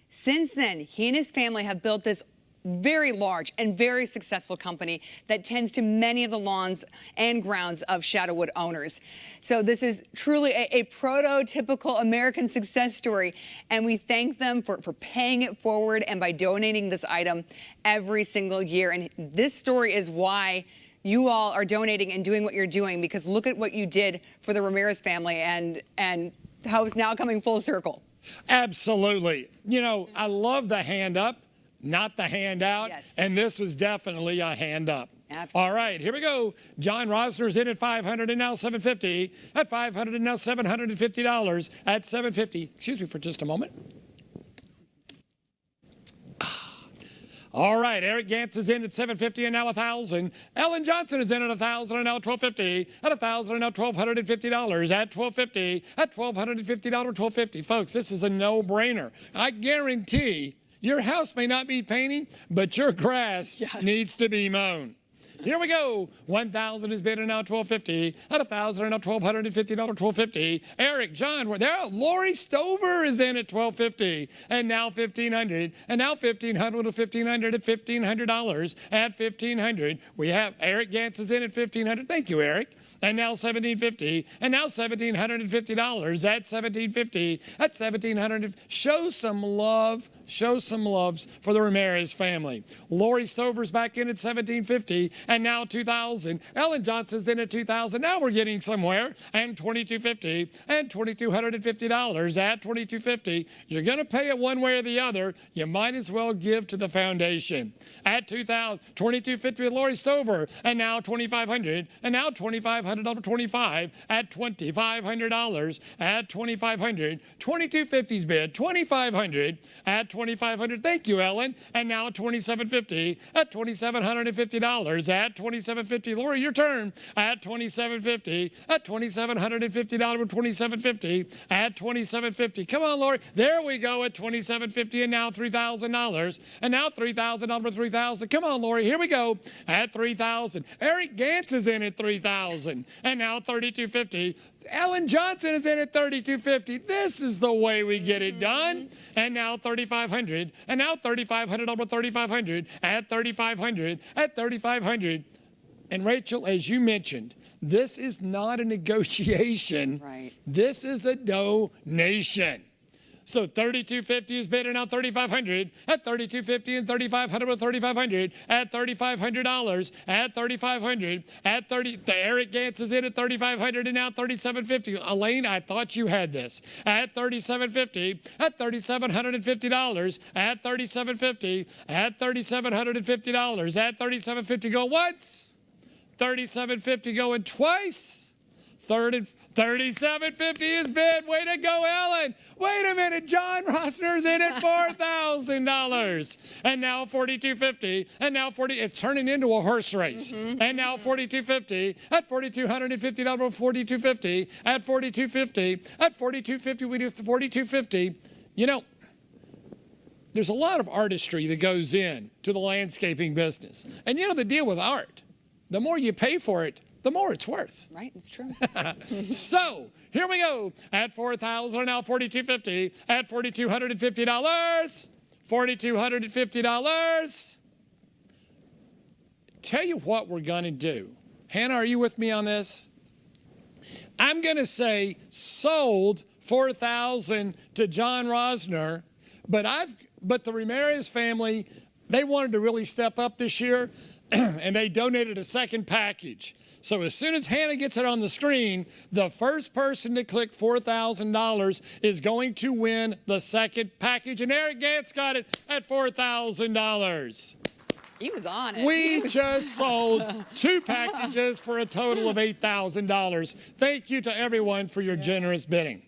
Since then, he and his family have built this very large and very successful company that tends to many of the lawns and grounds of Shadowwood owners. So this is truly a prototypical American success story, and we thank them for paying it forward and by donating this item every single year. And this story is why you all are donating and doing what you're doing, because look at what you did for the Ramirez family and how it's now coming full circle. Absolutely. You know, I love the hand up, not the handout. Yes. And this was definitely a hand up. Absolutely. All right, here we go. John Rosner's in at $500 and now $750. At $500 and now $750. At $750. Excuse me for just a moment. All right, Eric Gantz is in at $750 and now $1,000. Ellen Johnson is in at $1,000 and now $1,250. At $1,000 and now $1,250. At $1,250. At $1,250, $1,250. Folks, this is a no-brainer. I guarantee your house may not be painting, but your grass needs to be mown. Here we go. 1,000 is bid and now $1,250. At 1,000 and now $1,250, $1,250. Eric, John, we're there. Lori Stover is in at $1,250 and now $1,500 and now $1,500 to $1,500 at $1,500. At $1,500, we have Eric Gantz is in at $1,500. Thank you, Eric. And now $1,750 and now $1,750 at $1,750 at $1,700. Show some love. Show some loves for the Ramirez family. Lori Stover's back in at $1,750 and now $2,000. Ellen Johnson's in at $2,000. Now we're getting somewhere. And $2,250 and $2,250 at $2,250. You're going to pay it one way or the other. You might as well give to the foundation. At $2,000, $2,250 with Lori Stover, and now $2,500 and now $2,500 to $25 at $2,500 at $2,500. $2,250's bid. $2,500 at $2,500. Thank you, Ellen. And now $2,750 at $2,750 at $2,750. Lori, your turn. At $2,750 at $2,750 with $2,750 at $2,750. Come on, Lori. There we go at $2,750 and now $3,000 and now $3,000 with $3,000. Come on, Lori. Here we go at $3,000. Eric Gantz is in at $3,000 and now $3,250. Ellen Johnson is in at $3,250. This is the way we get it done. And now $3,500 and now $3,500 over $3,500 at $3,500 at $3,500. And Rachel, as you mentioned, this is not a negotiation. Right. This is a donation. So 3250 is bidding out 3500 at 3250 and 3500 with 3500 at $3,500 at 3500 at 30. Eric Gantz is in at 3500 and now 3750. Elaine, I thought you had this at 3750 at $3,750 at 3750 at $3,750 at 3750. Go once. 3750 going twice. Third and 3750 is bid. Way to go, Ellen. Wait a minute. John Rosner's in at $4,000. And now 4250. And now 40. It's turning into a horse race. And now 4250 at $4,250. 4250 at 4250 at 4250. We do 4250. You know, there's a lot of artistry that goes in to the landscaping business. And you know the deal with art, the more you pay for it, the more it's worth. Right, it's true. So here we go at 4,000, now 4,250 at $4,250. $4,250. Tell you what we're going to do. Hannah, are you with me on this? I'm going to say sold 4,000 to John Rosner, but the Ramirez family, they wanted to really step up this year, and they donated a second package. So as soon as Hannah gets it on the screen, the first person to click $4,000 is going to win the second package. And Eric Gantz got it at $4,000. He was on it. We just sold 2 packages for a total of $8,000. Thank you to everyone for your generous bidding.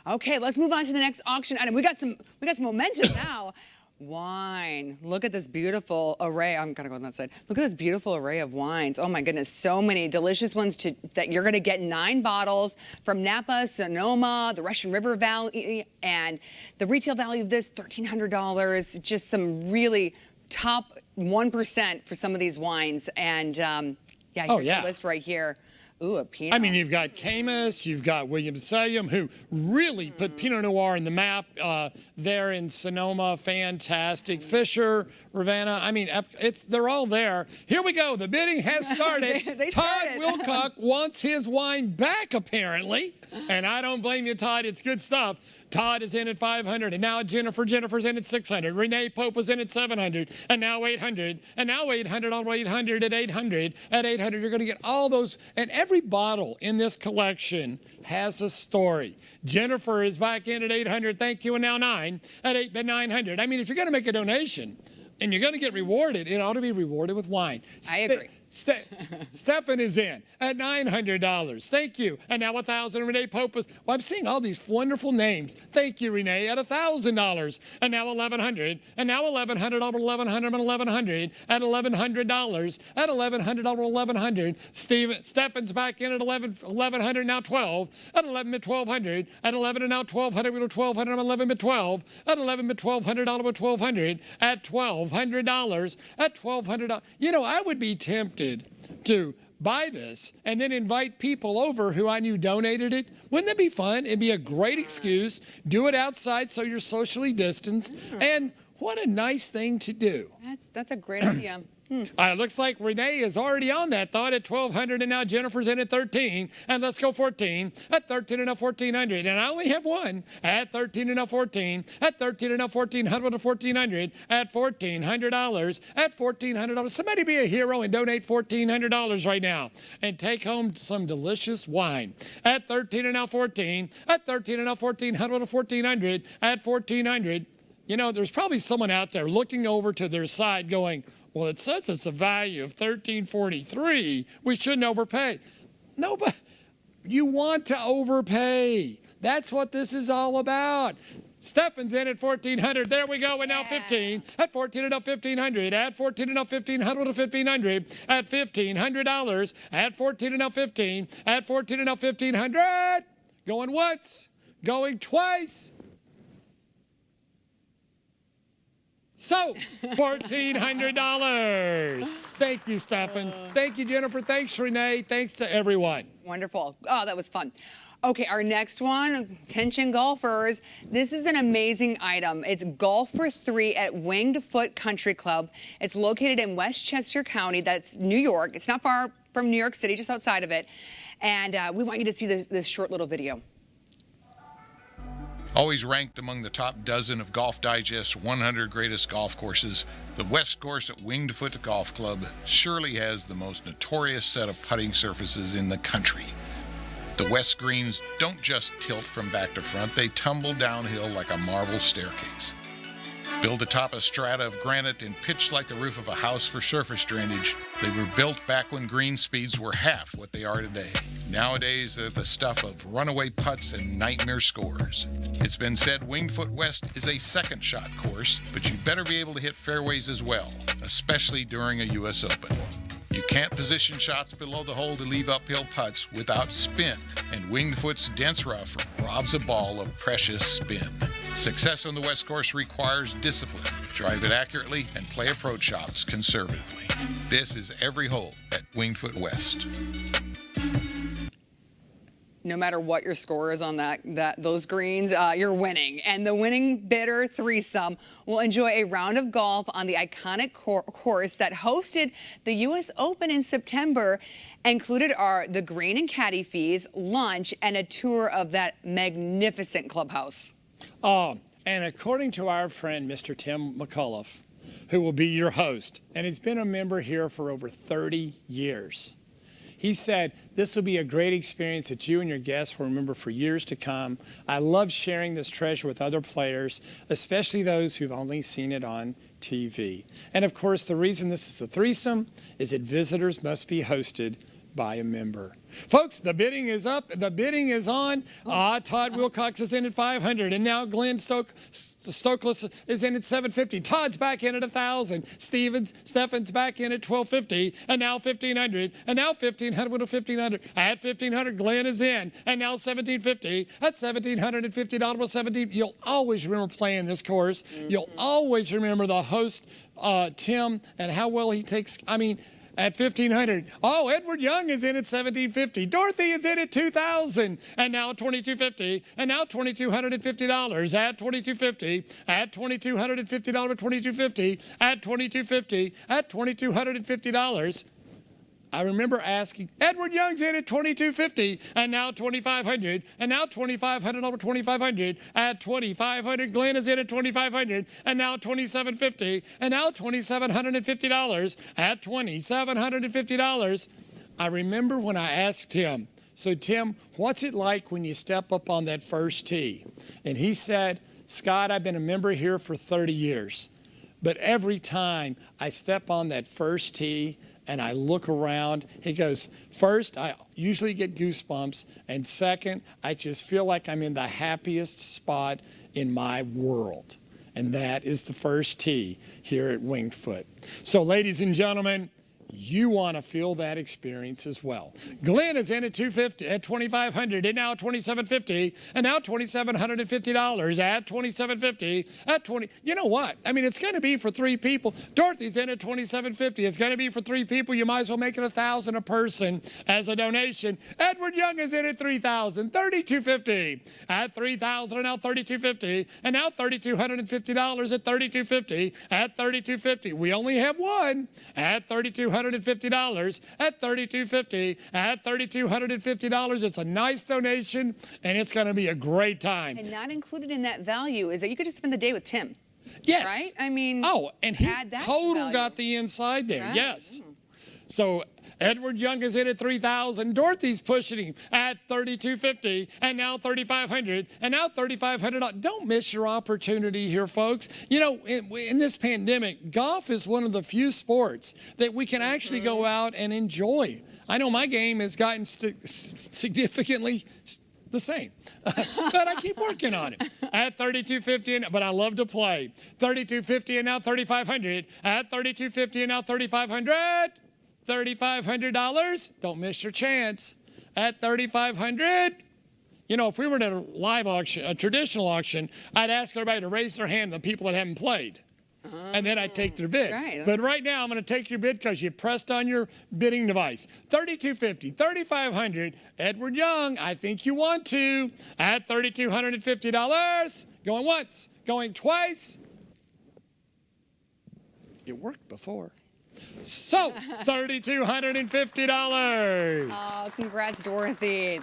Okay, let's move on to the next auction item. We got some momentum now. Wine. Look at this beautiful array. I'm gonna go on that side. Look at this beautiful array of wines. Oh my goodness, so many delicious ones that you're gonna get 9 bottles from Napa, Sonoma, the Russian River Valley, and the retail value of this, $1,300. Just some really top 1% for some of these wines. And yeah, here's the list right here. Ooh, a Pinot. I mean, you've got Camus, you've got William Sellium, who really put Pinot Noir in the map there in Sonoma. Fantastic. Fisher, Ravenna. I mean, they're all there. Here we go. The bidding has started. they Todd started. Wilcock wants his wine back, apparently. And I don't blame you, Todd. It's good stuff. Todd is in at 500, and now Jennifer's in at 600. Renee Pope was in at 700, and now 800, and now 800, all the way 800 at 800. At 800, you're going to get all those, and every bottle in this collection has a story. Jennifer is back in at 800, thank you, and now 9 at 900. I mean, if you're going to make a donation and you're going to get rewarded, it ought to be rewarded with wine. I agree. Stefan is in at $900. Thank you. And now 1,000. Renee Pope was. Well, I'm seeing all these wonderful names. Thank you, Renee. At $1,000. And now 1,100. And now 1,100 over 1,100 and 1,100 at $1,100. At $1,100 over 1,100. Stefan's back in at 1,100. Now 12. At 11 at 1,200. At 11 and now 1,200. We go 1,200. I'm 11 at 12. At 11 at $1,200 over 1,200. At $1,200. At $1,200. You know, I would be tempted to buy this and then invite people over who I knew donated it. Wouldn't that be fun? It'd be a great excuse. Do it outside so you're socially distanced. And what a nice thing to do. That's a great idea. Looks like Renee is already on that thought at 1,200, and now Jennifer's in at 13. And let's go 14. At 13 and now 1,400. And I only have one. At 13 and now 14. At 13 and now 1,400 to 1,400. At $1,400. At $1,400. Somebody be a hero and donate $1,400 right now and take home some delicious wine. At 13 and now 14. At 13 and now 1,400 to 1,400. At 1,400. You know, there's probably someone out there looking over to their side going, well, it says it's a value of $1,343. We shouldn't overpay. No, but you want to overpay. That's what this is all about. Stefan's in at 1,400. There we go. And now 15. At 14 and up 1,500. At 14 and up 1,500 to 1,500. At $1,500. At 14 and up 15. At 14 and up 1,500. Going once. Going twice. So, $1,400. Thank you, Stefan. Thank you, Jennifer. Thanks, Renee. Thanks to everyone. Wonderful. Oh, that was fun. Okay, our next one, attention golfers. This is an amazing item. It's Golf for 3 at Winged Foot Country Club. It's located in Westchester County. That's New York. It's not far from New York City, just outside of it. And we want you to see this short little video. Always ranked among the top dozen of Golf Digest's 100 greatest golf courses, the West Course at Winged Foot Golf Club surely has the most notorious set of putting surfaces in the country. The West greens don't just tilt from back to front, they tumble downhill like a marble staircase. Built atop a strata of granite and pitched like the roof of a house for surface drainage, they were built back when green speeds were half what they are today. Nowadays, they're the stuff of runaway putts and nightmare scores. It's been said Winged Foot West is a second shot course, but you better be able to hit fairways as well, especially during a U.S. Open. You can't position shots below the hole to leave uphill putts without spin, and Winged Foot's dense rough robs a ball of precious spin. Success on the West Course requires discipline. Drive it accurately and play approach shots conservatively. This is every hole at Winged Foot West. No matter what your score is on those greens, you're winning. And the winning bidder threesome will enjoy a round of golf on the iconic course that hosted the U.S. Open in September. Included are the green and caddy fees, lunch, and a tour of that magnificent clubhouse. And according to our friend, Mr. Tim McCullough, who will be your host, and he's been a member here for over 30 years, he said, this will be a great experience that you and your guests will remember for years to come. I love sharing this treasure with other players, especially those who've only seen it on TV. And of course, the reason this is a threesome is that visitors must be hosted by a member. Folks, the bidding is up. The bidding is on. Todd Wilcox is in at $500, and now Glenn Stokeless is in at $750. Todd's back in at $1,000. Steffen's back in at $1,250, and now $1,500, and now $1,500 with a $1,500. At $1,500, Glenn is in, and now $1,750. At $1,750 with $17. You'll always remember playing this course. You'll always remember the host, Tim, and how well he takes. At $1,500. Oh, Edward Young is in at $1,750. Dorothy is in at $2,000. And now $2,250. And now $2,250. At $2,250. At $2,250. $2,250. At $2,250. At $2,250. I remember asking, Edward Young's in at $2,250, and now $2,500, and now $2,500 over $2,500, at $2,500. Glenn is in at $2,500, and now $2,750, and now $2,750, at $2,750. I remember when I asked him, so Tim, what's it like when you step up on that first tee? And he said, Scott, I've been a member here for 30 years, but every time I step on that first tee, and I look around, he goes, first, I usually get goosebumps, and second, I just feel like I'm in the happiest spot in my world. And that is the first tee here at Winged Foot. So, ladies and gentlemen, you want to feel that experience as well. Glenn is in at $250, at $2,500, and now $2,750, and now $2,750, at $2,750, at $20. You know what? It's going to be for three people. Dorothy's in at $2,750. It's going to be for three people. You might as well make it $1,000 a person as a donation. Edward Young is in at $3,000, $3,250, at $3,000, and now $3,250, and now $3,250 at $3,250, at $3,250. We only have one at $3,250. At $3,250, at $3,250. It's a nice donation, and it's going to be a great time. And not included in that value is that you could just spend the day with Tim. Yes. Right? And he total got the inside there. Right? Yes. So Edward Young is in at $3,000. Dorothy's pushing him at $3,250, and now $3,500, and now $3,500. Don't miss your opportunity here, folks. In this pandemic, golf is one of the few sports that we can actually go out and enjoy. I know my game has gotten significantly the same, but I keep working on it. At $3,250, but I love to play. $3,250 and now $3,500. At $3,250 and now $3,500. $3,500. Don't miss your chance. At $3,500. If we were at a live auction, a traditional auction, I'd ask everybody to raise their hand, the people that haven't played. And then I'd take their bid. Right. But right now, I'm going to take your bid because you pressed on your bidding device. $3,250, $3,500. Edward Young, I think you want to. At $3,250. Going once, going twice. It worked before. So, $3,250. Oh, congrats, Dorothy.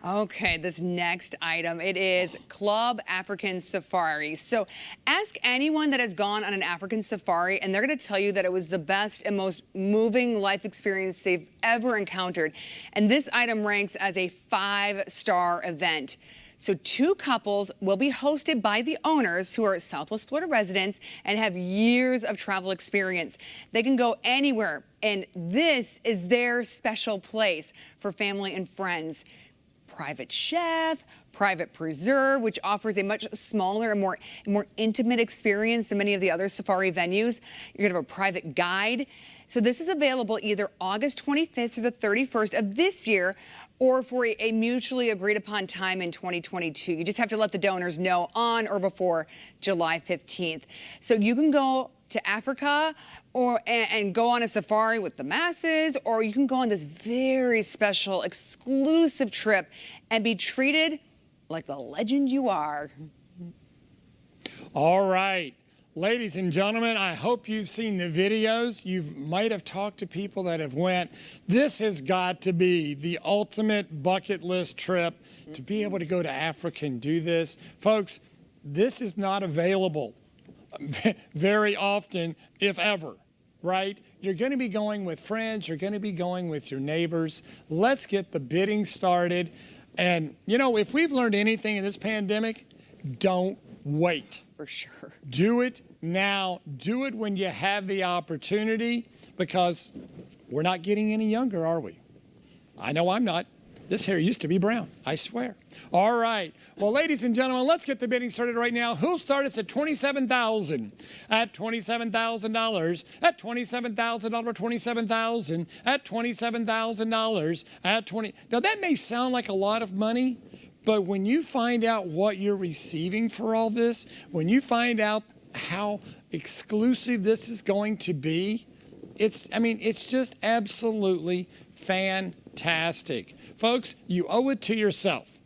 Okay, this next item, it is Club African Safari. So ask anyone that has gone on an African safari and they're going to tell you that it was the best and most moving life experience they've ever encountered. And this item ranks as a 5-star event. So 2 couples will be hosted by the owners who are Southwest Florida residents and have years of travel experience. They can go anywhere, and this is their special place for family and friends. Private chef, private preserve, which offers a much smaller and more intimate experience than many of the other safari venues. You're gonna have a private guide. So this is available either August 25th through the 31st of this year, or for a mutually agreed upon time in 2022. You just have to let the donors know on or before July 15th. So you can go to Africa and go on a safari with the masses, or you can go on this very special, exclusive trip and be treated like the legend you are. All right. Ladies and gentlemen, I hope you've seen the videos. You might have talked to people that have went. This has got to be the ultimate bucket list trip to be able to go to Africa and do this. Folks, this is not available very often, if ever, right? You're going to be going with friends. You're going to be going with your neighbors. Let's get the bidding started. And, you know, if we've learned anything in this pandemic, don't wait. For sure. Do it now. Do it when you have the opportunity, because we're not getting any younger, are we? I know I'm not. This hair used to be brown, I swear. All right. Well, ladies and gentlemen, let's get the bidding started right now. Who'll start us at $27,000? At $27,000. At $27,000. $27,000. At $27,000. At 20. Now that may sound like a lot of money, but when you find out what you're receiving for all this, when you find out how exclusive this is going to be, it's just absolutely fantastic. Folks, you owe it to yourself.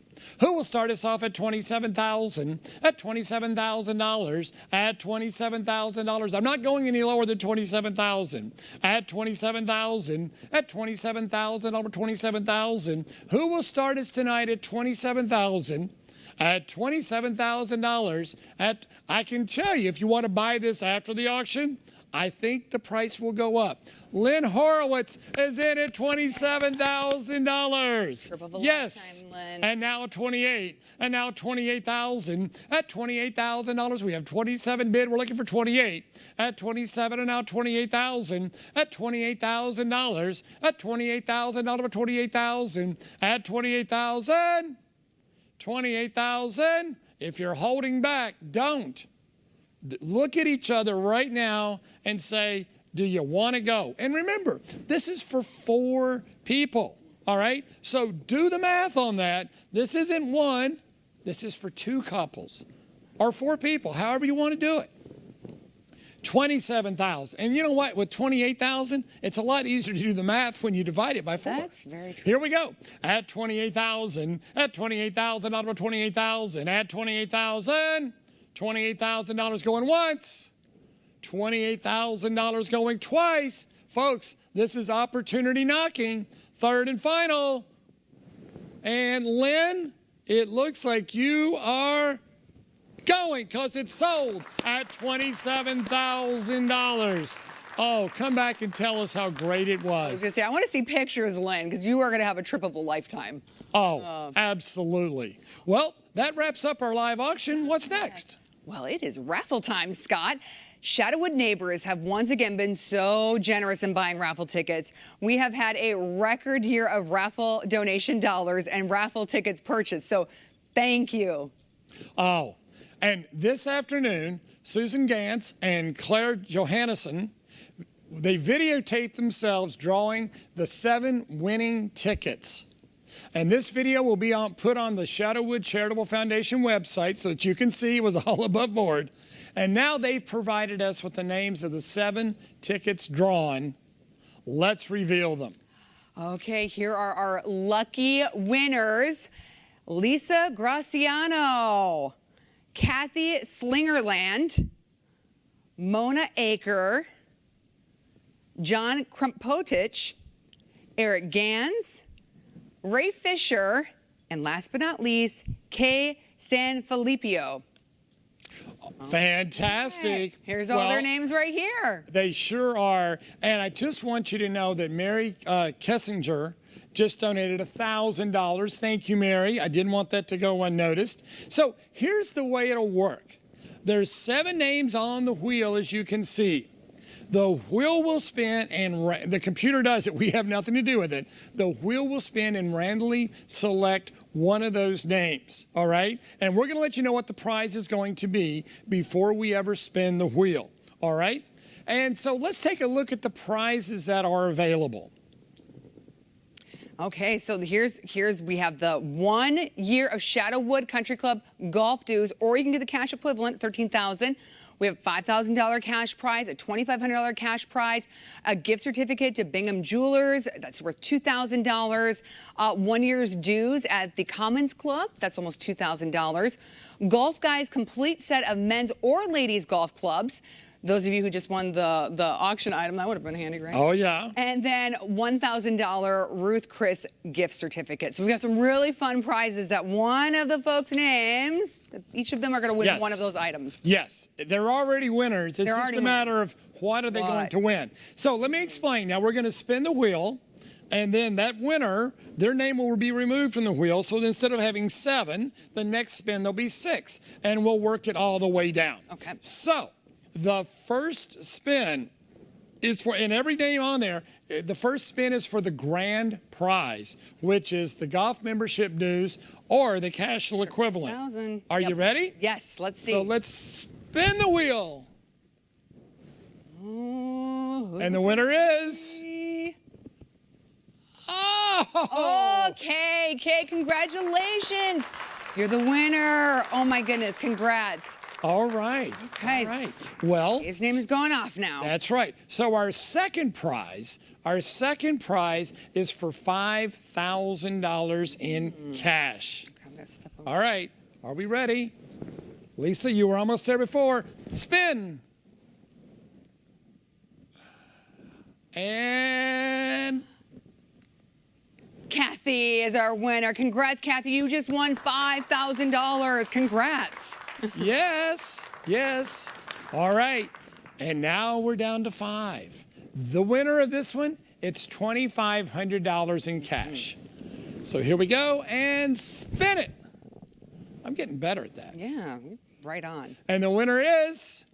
Who will start us off at $27,000? At $27,000. At $27,000. I'm not going any lower than $27,000. At $27,000. At $27,000. Over $27,000. Who will start us tonight at $27,000? At $27,000. I can tell you, if you want to buy this after the auction, I think the price will go up. Lynn Horowitz is in at $27,000. Yes. Lifetime, Lynn. And now 28. And now 28,000. At $28,000, we have 27 bid. We're looking for 28. At 27 and now 28,000. At $28,000. At $28,000. 28,000. At 28,000. 28,000. If you're holding back, don't. Look at each other right now and say, do you want to go? And remember, this is for 4 people, all right? So do the math on that. This isn't one. This is for 2 couples or 4 people, however you want to do it. 27,000. And you know what? With 28,000, it's a lot easier to do the math when you divide it by 4. That's very true. Here we go. At 28,000. At 28,000. Out of 28,000. At 28,000. $28,000 going once, $28,000 going twice. Folks, this is opportunity knocking. Third and final. And Lynn, it looks like you are going, because it's sold at $27,000. Oh, come back and tell us how great it was. I was going to say, I want to see pictures, Lynn, because you are going to have a trip of a lifetime. Oh, absolutely. Well, that wraps up our live auction. What's next? Well, it is raffle time, Scott. Shadowwood neighbors have once again been so generous in buying raffle tickets. We have had a record year of raffle donation dollars and raffle tickets purchased, so thank you. Oh, and this afternoon, Susan Gantz and Claire Johannesson, they videotaped themselves drawing the 7 winning tickets. And this video will be put on the Shadowwood Charitable Foundation website so that you can see it was all above board. And now they've provided us with the names of the 7 tickets drawn. Let's reveal them. Okay, here are our lucky winners. Lisa Graciano, Kathy Slingerland, Mona Aker, John Krumpotich, Eric Gans, Ray Fisher, And last but not least, Kay San Filippo. Fantastic. Here's all their names right here. They sure are. And I just want you to know that Mary Kessinger just donated $1,000. Thank you, Mary. I didn't want that to go unnoticed. So here's the way it'll work. There's 7 names on the wheel, as you can see. The wheel will spin, and the computer does it. We have nothing to do with it. The wheel will spin and randomly select one of those names, all right? And we're going to let you know what the prize is going to be before we ever spin the wheel, all right? And so let's take a look at the prizes that are available. Okay, so here's we have the 1 year of Shadowwood Country Club golf dues, or you can get the cash equivalent, $13,000. We have $5,000 cash prize, a $2,500 cash prize, a gift certificate to Bingham Jewelers, that's worth $2,000. 1 year's dues at the Commons Club, that's almost $2,000. Golf Guys complete set of men's or ladies golf clubs. Those of you who just won the auction item, that would have been handy, right? Oh, yeah. And then $1,000 Ruth Chris gift certificate. So we got some really fun prizes that one of the folks' names, each of them are going to win one of those items. Yes, they're already winners. It's just a matter of what are they going to win. So let me explain. Now we're going to spin the wheel, and then that winner, their name will be removed from the wheel. So instead of having 7, the next spin there'll be 6, and we'll work it all the way down. Okay. So the first spin is for, and every name on there, the first spin is for the grand prize, which is the golf membership dues or the cash equivalent. 1,000. Are you ready? Yes, let's see. So let's spin the wheel. And the winner is... Oh! Okay, Kay, congratulations. You're the winner. Oh my goodness, congrats. All right. Okay. All right. Well, his name is going off now. That's right. So our second prize is for $5,000 in cash. All right. Are we ready? Lisa, you were almost there before. Spin. And Kathy is our winner. Congrats, Kathy. You just won $5,000. Congrats. Yes, yes. All right. And now we're down to 5. The winner of this one, it's $2,500 in cash. So here we go, and spin it. I'm getting better at that. Yeah, right on. And the winner is...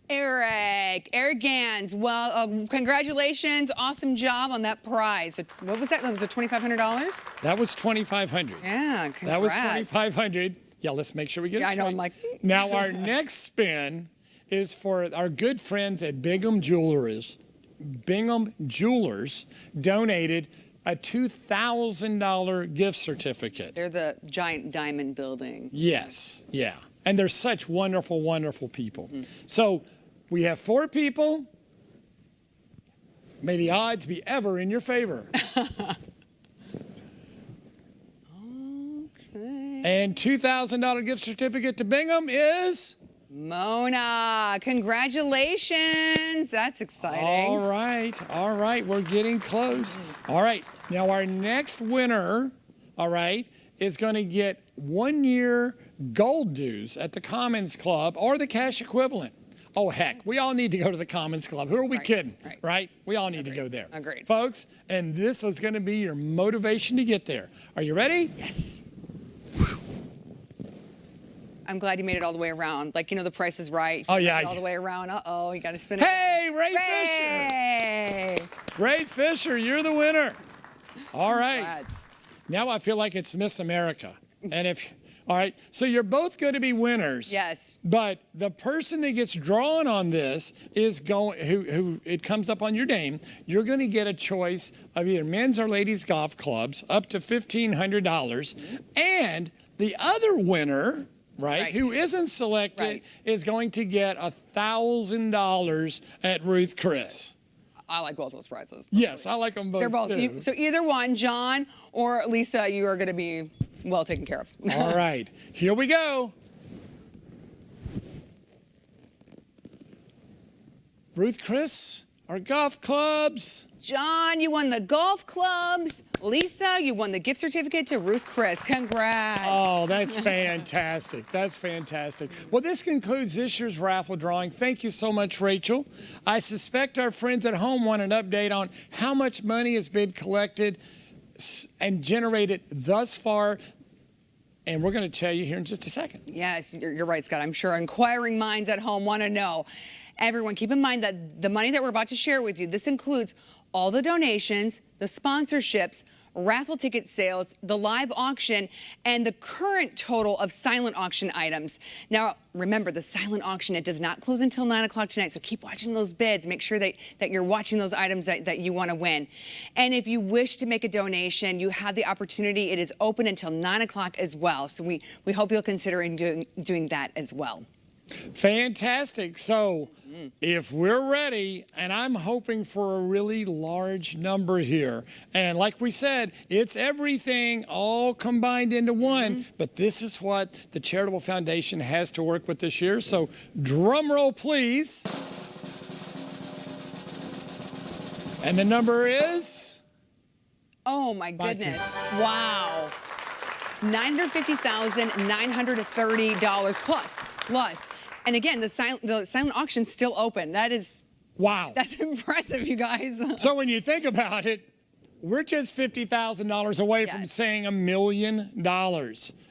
Eric Gans. Well, congratulations. Awesome job on that prize. What was that? Was it $2,500? That was $2,500. Yeah, congrats. That was $2,500. Yeah, let's make sure we get it straight. I know, I'm like... Now, our next spin is for our good friends at Bingham Jewelers. Bingham Jewelers donated a $2,000 gift certificate. They're the giant diamond building. Yes, yeah. And they're such wonderful, wonderful people. So we have 4 people. May the odds be ever in your favor. And $2,000 gift certificate to Bingham is... Mona. Congratulations. That's exciting. All right. We're getting close. All right. Now our next winner, all right, is going to get 1 year gold dues at the Commons Club or the cash equivalent. Oh, heck, we all need to go to the Commons Club. Who are we kidding, right? We all need to go there. Agreed. Folks, and this is going to be your motivation to get there. Are you ready? Yes. I'm glad you made it all the way around. Like, you know, the Price is Right. Oh, yeah. All the way around. Uh-oh, you got to spin it. Hey, Ray Fisher. Ray Fisher, you're the winner. All right. Now I feel like it's Miss America. And all right, so you're both going to be winners. Yes. But the person that gets drawn on this is who it comes up on your name. You're going to get a choice of either men's or ladies golf clubs up to $1,500, and the other winner, right, who isn't selected, is going to get $1,000 at Ruth Chris. I like both those prizes. Yes, I like them both. They're both. Too. So either one, John or Lisa, you are going to be well taken care of. All right, here we go. Ruth Chris, our golf clubs. John, you won the golf clubs. Lisa, you won the gift certificate to Ruth Chris. Congrats. Oh, that's fantastic. That's fantastic. Well, this concludes this year's raffle drawing. Thank you so much, Rachel. I suspect our friends at home want an update on how much money has been collected and generated thus far. And we're going to tell you here in just a second. Yes, you're right, Scott. I'm sure inquiring minds at home want to know. Everyone, keep in mind that the money that we're about to share with you, this includes all the donations, the sponsorships, raffle ticket sales, the live auction, and the current total of silent auction items. Now, remember, the silent auction, it does not close until 9 o'clock tonight, so keep watching those bids. Make sure that you're watching those items that you want to win. And if you wish to make a donation, you have the opportunity. It is open until 9 o'clock as well, so we hope you'll consider doing that as well. Fantastic. So if we're ready, and I'm hoping for a really large number here, and like we said, it's everything all combined into one, but this is what the Charitable Foundation has to work with this year. So drum roll, please. And the number is? Oh my goodness. Wow. $950,930 plus. And again, the silent auction's still open. That is, wow. That's impressive, you guys. So when you think about it, we're just $50,000 away from saying $1 million.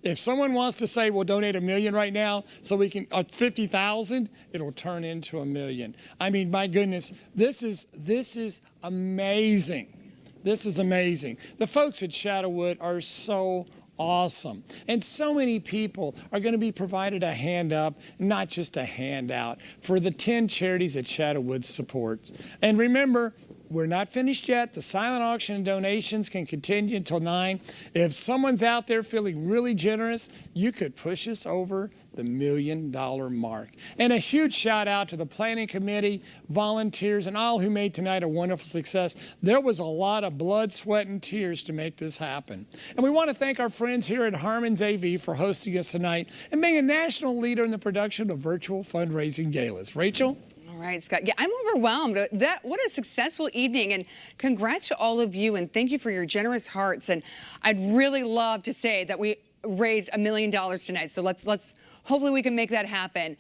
If someone wants to say, we'll donate $1 million right now, so we can, 50,000, it'll turn into $1 million. I mean, my goodness, this is amazing. This is amazing. The folks at Shadowwood are so awesome. And so many people are going to be provided a hand up, not just a handout, for the 10 charities that Shadowwood supports. And remember, we're not finished yet. The silent auction and donations can continue until 9. If someone's out there feeling really generous, you could push us over the $1 million mark. And a huge shout out to the planning committee, volunteers, and all who made tonight a wonderful success. There was a lot of blood, sweat, and tears to make this happen. And we want to thank our friends here at Harmon's AV for hosting us tonight and being a national leader in the production of virtual fundraising galas. Rachel? All right, Scott. Yeah, I'm overwhelmed. What a successful evening, and congrats to all of you, and thank you for your generous hearts. And I'd really love to say that we raised $1 million tonight. So let's hopefully we can make that happen.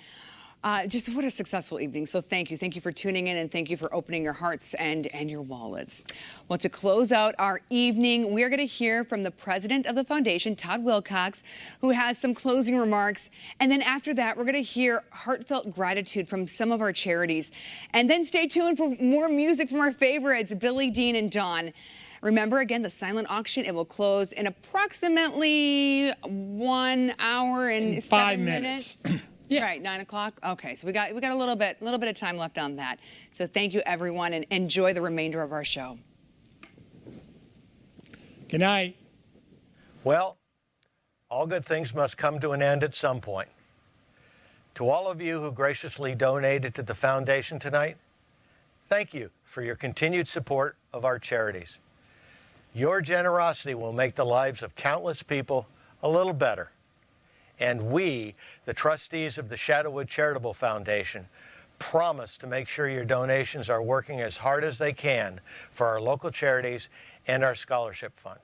Just what a successful evening. So thank you. Thank you for tuning in, and thank you for opening your hearts and your wallets. Well, to close out our evening, we're going to hear from the president of the foundation, Todd Wilcox, who has some closing remarks. And then after that, we're going to hear heartfelt gratitude from some of our charities. And then stay tuned for more music from our favorites, Billy Dean and Dawn. Remember, again, the silent auction, it will close in approximately 1 hour and 7 minutes. Yeah. Right, 9 o'clock. Okay, so we got a little bit of time left on that. So thank you, everyone, and enjoy the remainder of our show. Good night. Well, all good things must come to an end at some point. To all of you who graciously donated to the foundation tonight, thank you for your continued support of our charities. Your generosity will make the lives of countless people a little better. And we, the trustees of the Shadowwood Charitable Foundation, promise to make sure your donations are working as hard as they can for our local charities and our scholarship fund.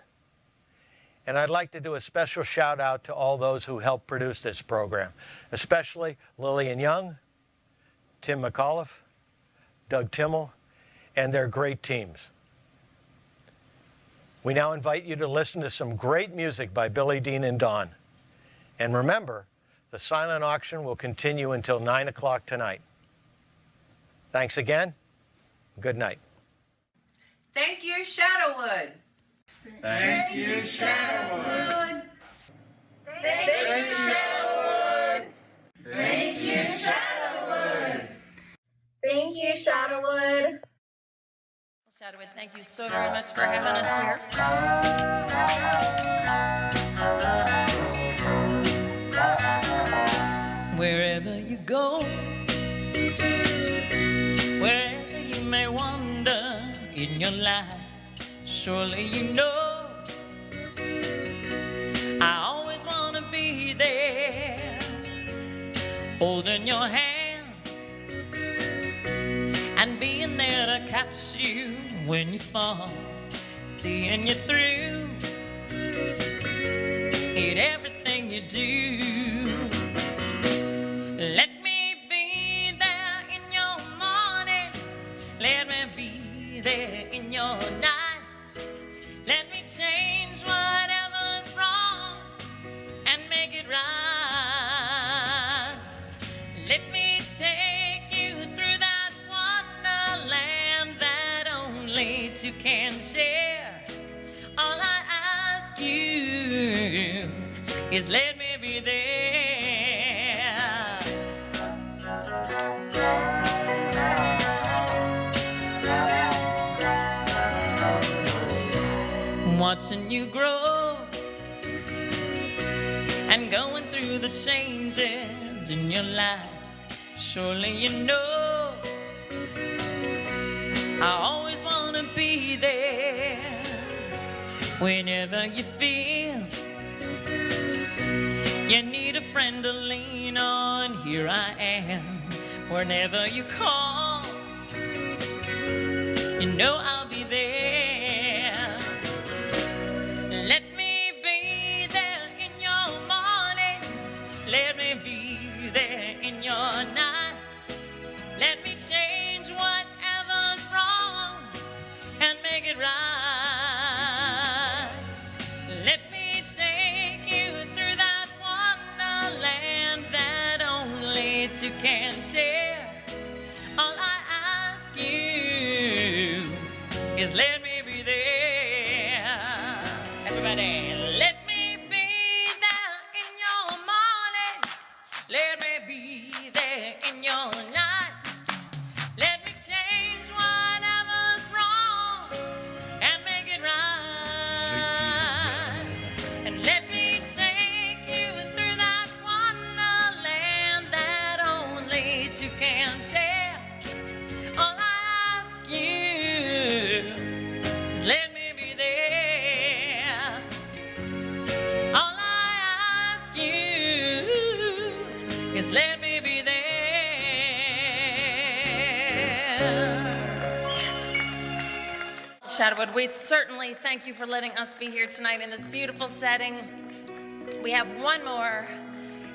And I'd like to do a special shout out to all those who helped produce this program, especially Lillian Young, Tim McAuliffe, Doug Timmel, and their great teams. We now invite you to listen to some great music by Billy Dean and Dawn. And remember, the silent auction will continue until 9 o'clock tonight. Thanks again. Good night. Thank you, Shadowwood. Thank you, Shadowwood. Thank you, Shadowwood. Thank you, Shadowwood. Thank you, Shadowwood. Shadowwood, thank you so very much for having us here. Wherever you go, wherever you may wander in your life, surely you know I always want to be there, holding your hands and being there there to catch you when you fall, seeing you through in everything you do. Let me be there in your morning, let me be there in your night. Let me change whatever's wrong and make it right. Let me take you through that wonderland that only two can share. All I ask you is let me be there. Watching you grow and going through the changes in your life. Surely you know I always want to be there. Whenever you feel you need a friend to lean on, here I am. Whenever you call, you know I'll be there. Let me be there in your morning, let me be there in your night. Let me change whatever's wrong and make it right. Let me take you through that wonderland that only two can share. All I ask you is let me be there. Everybody, let me be there in your morning. Let me be there in your night. Let me change whatever's wrong and make it right. And let me take you through that wonderland that only two can share. All I ask you is let me be there. All I ask you is let me be there. Shadowwood, we certainly thank you for letting us be here tonight in this beautiful setting. We have one more,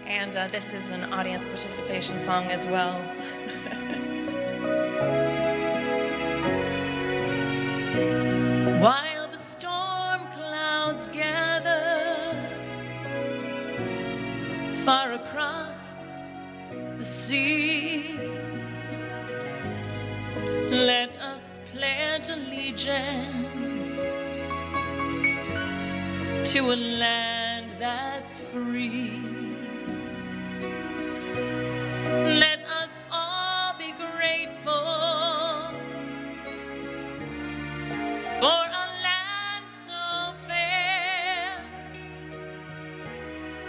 and this is an audience participation song as well. While the storm clouds gather far across the sea, let us pledge allegiance to a land that's free. Let us all be grateful for a land so fair,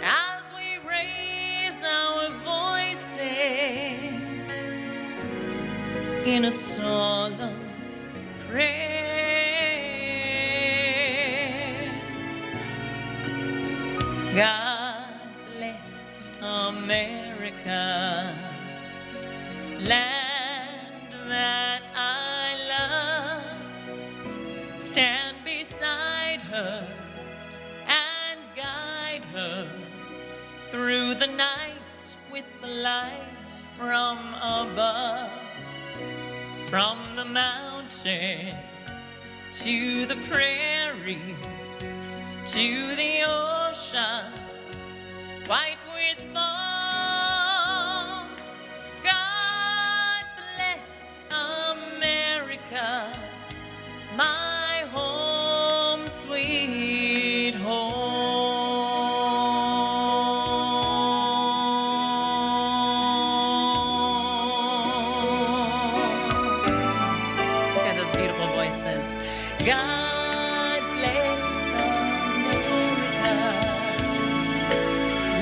as we raise our voices in a solemn prayer. God bless America, land that I love. Stand beside her and guide her through the night with the light from above. From the mountains to the prairies to the oceans white with foam. God bless America, my home, sweet home. Let's hear those beautiful voices. God bless America,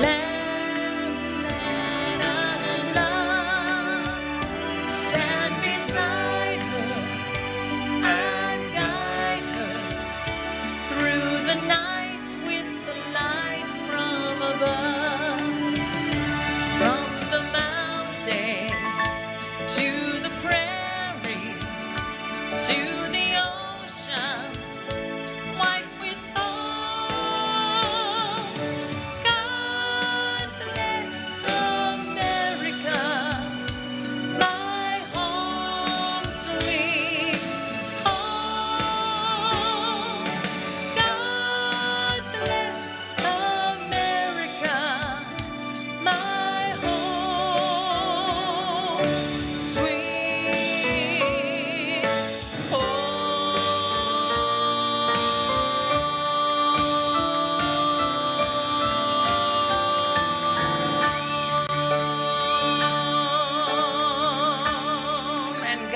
land that I love. Stand beside her and guide her through the night with the light from above. From the mountains to the prairies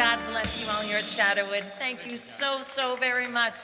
God bless you all here at Shadowwood. Thank you so, so very much.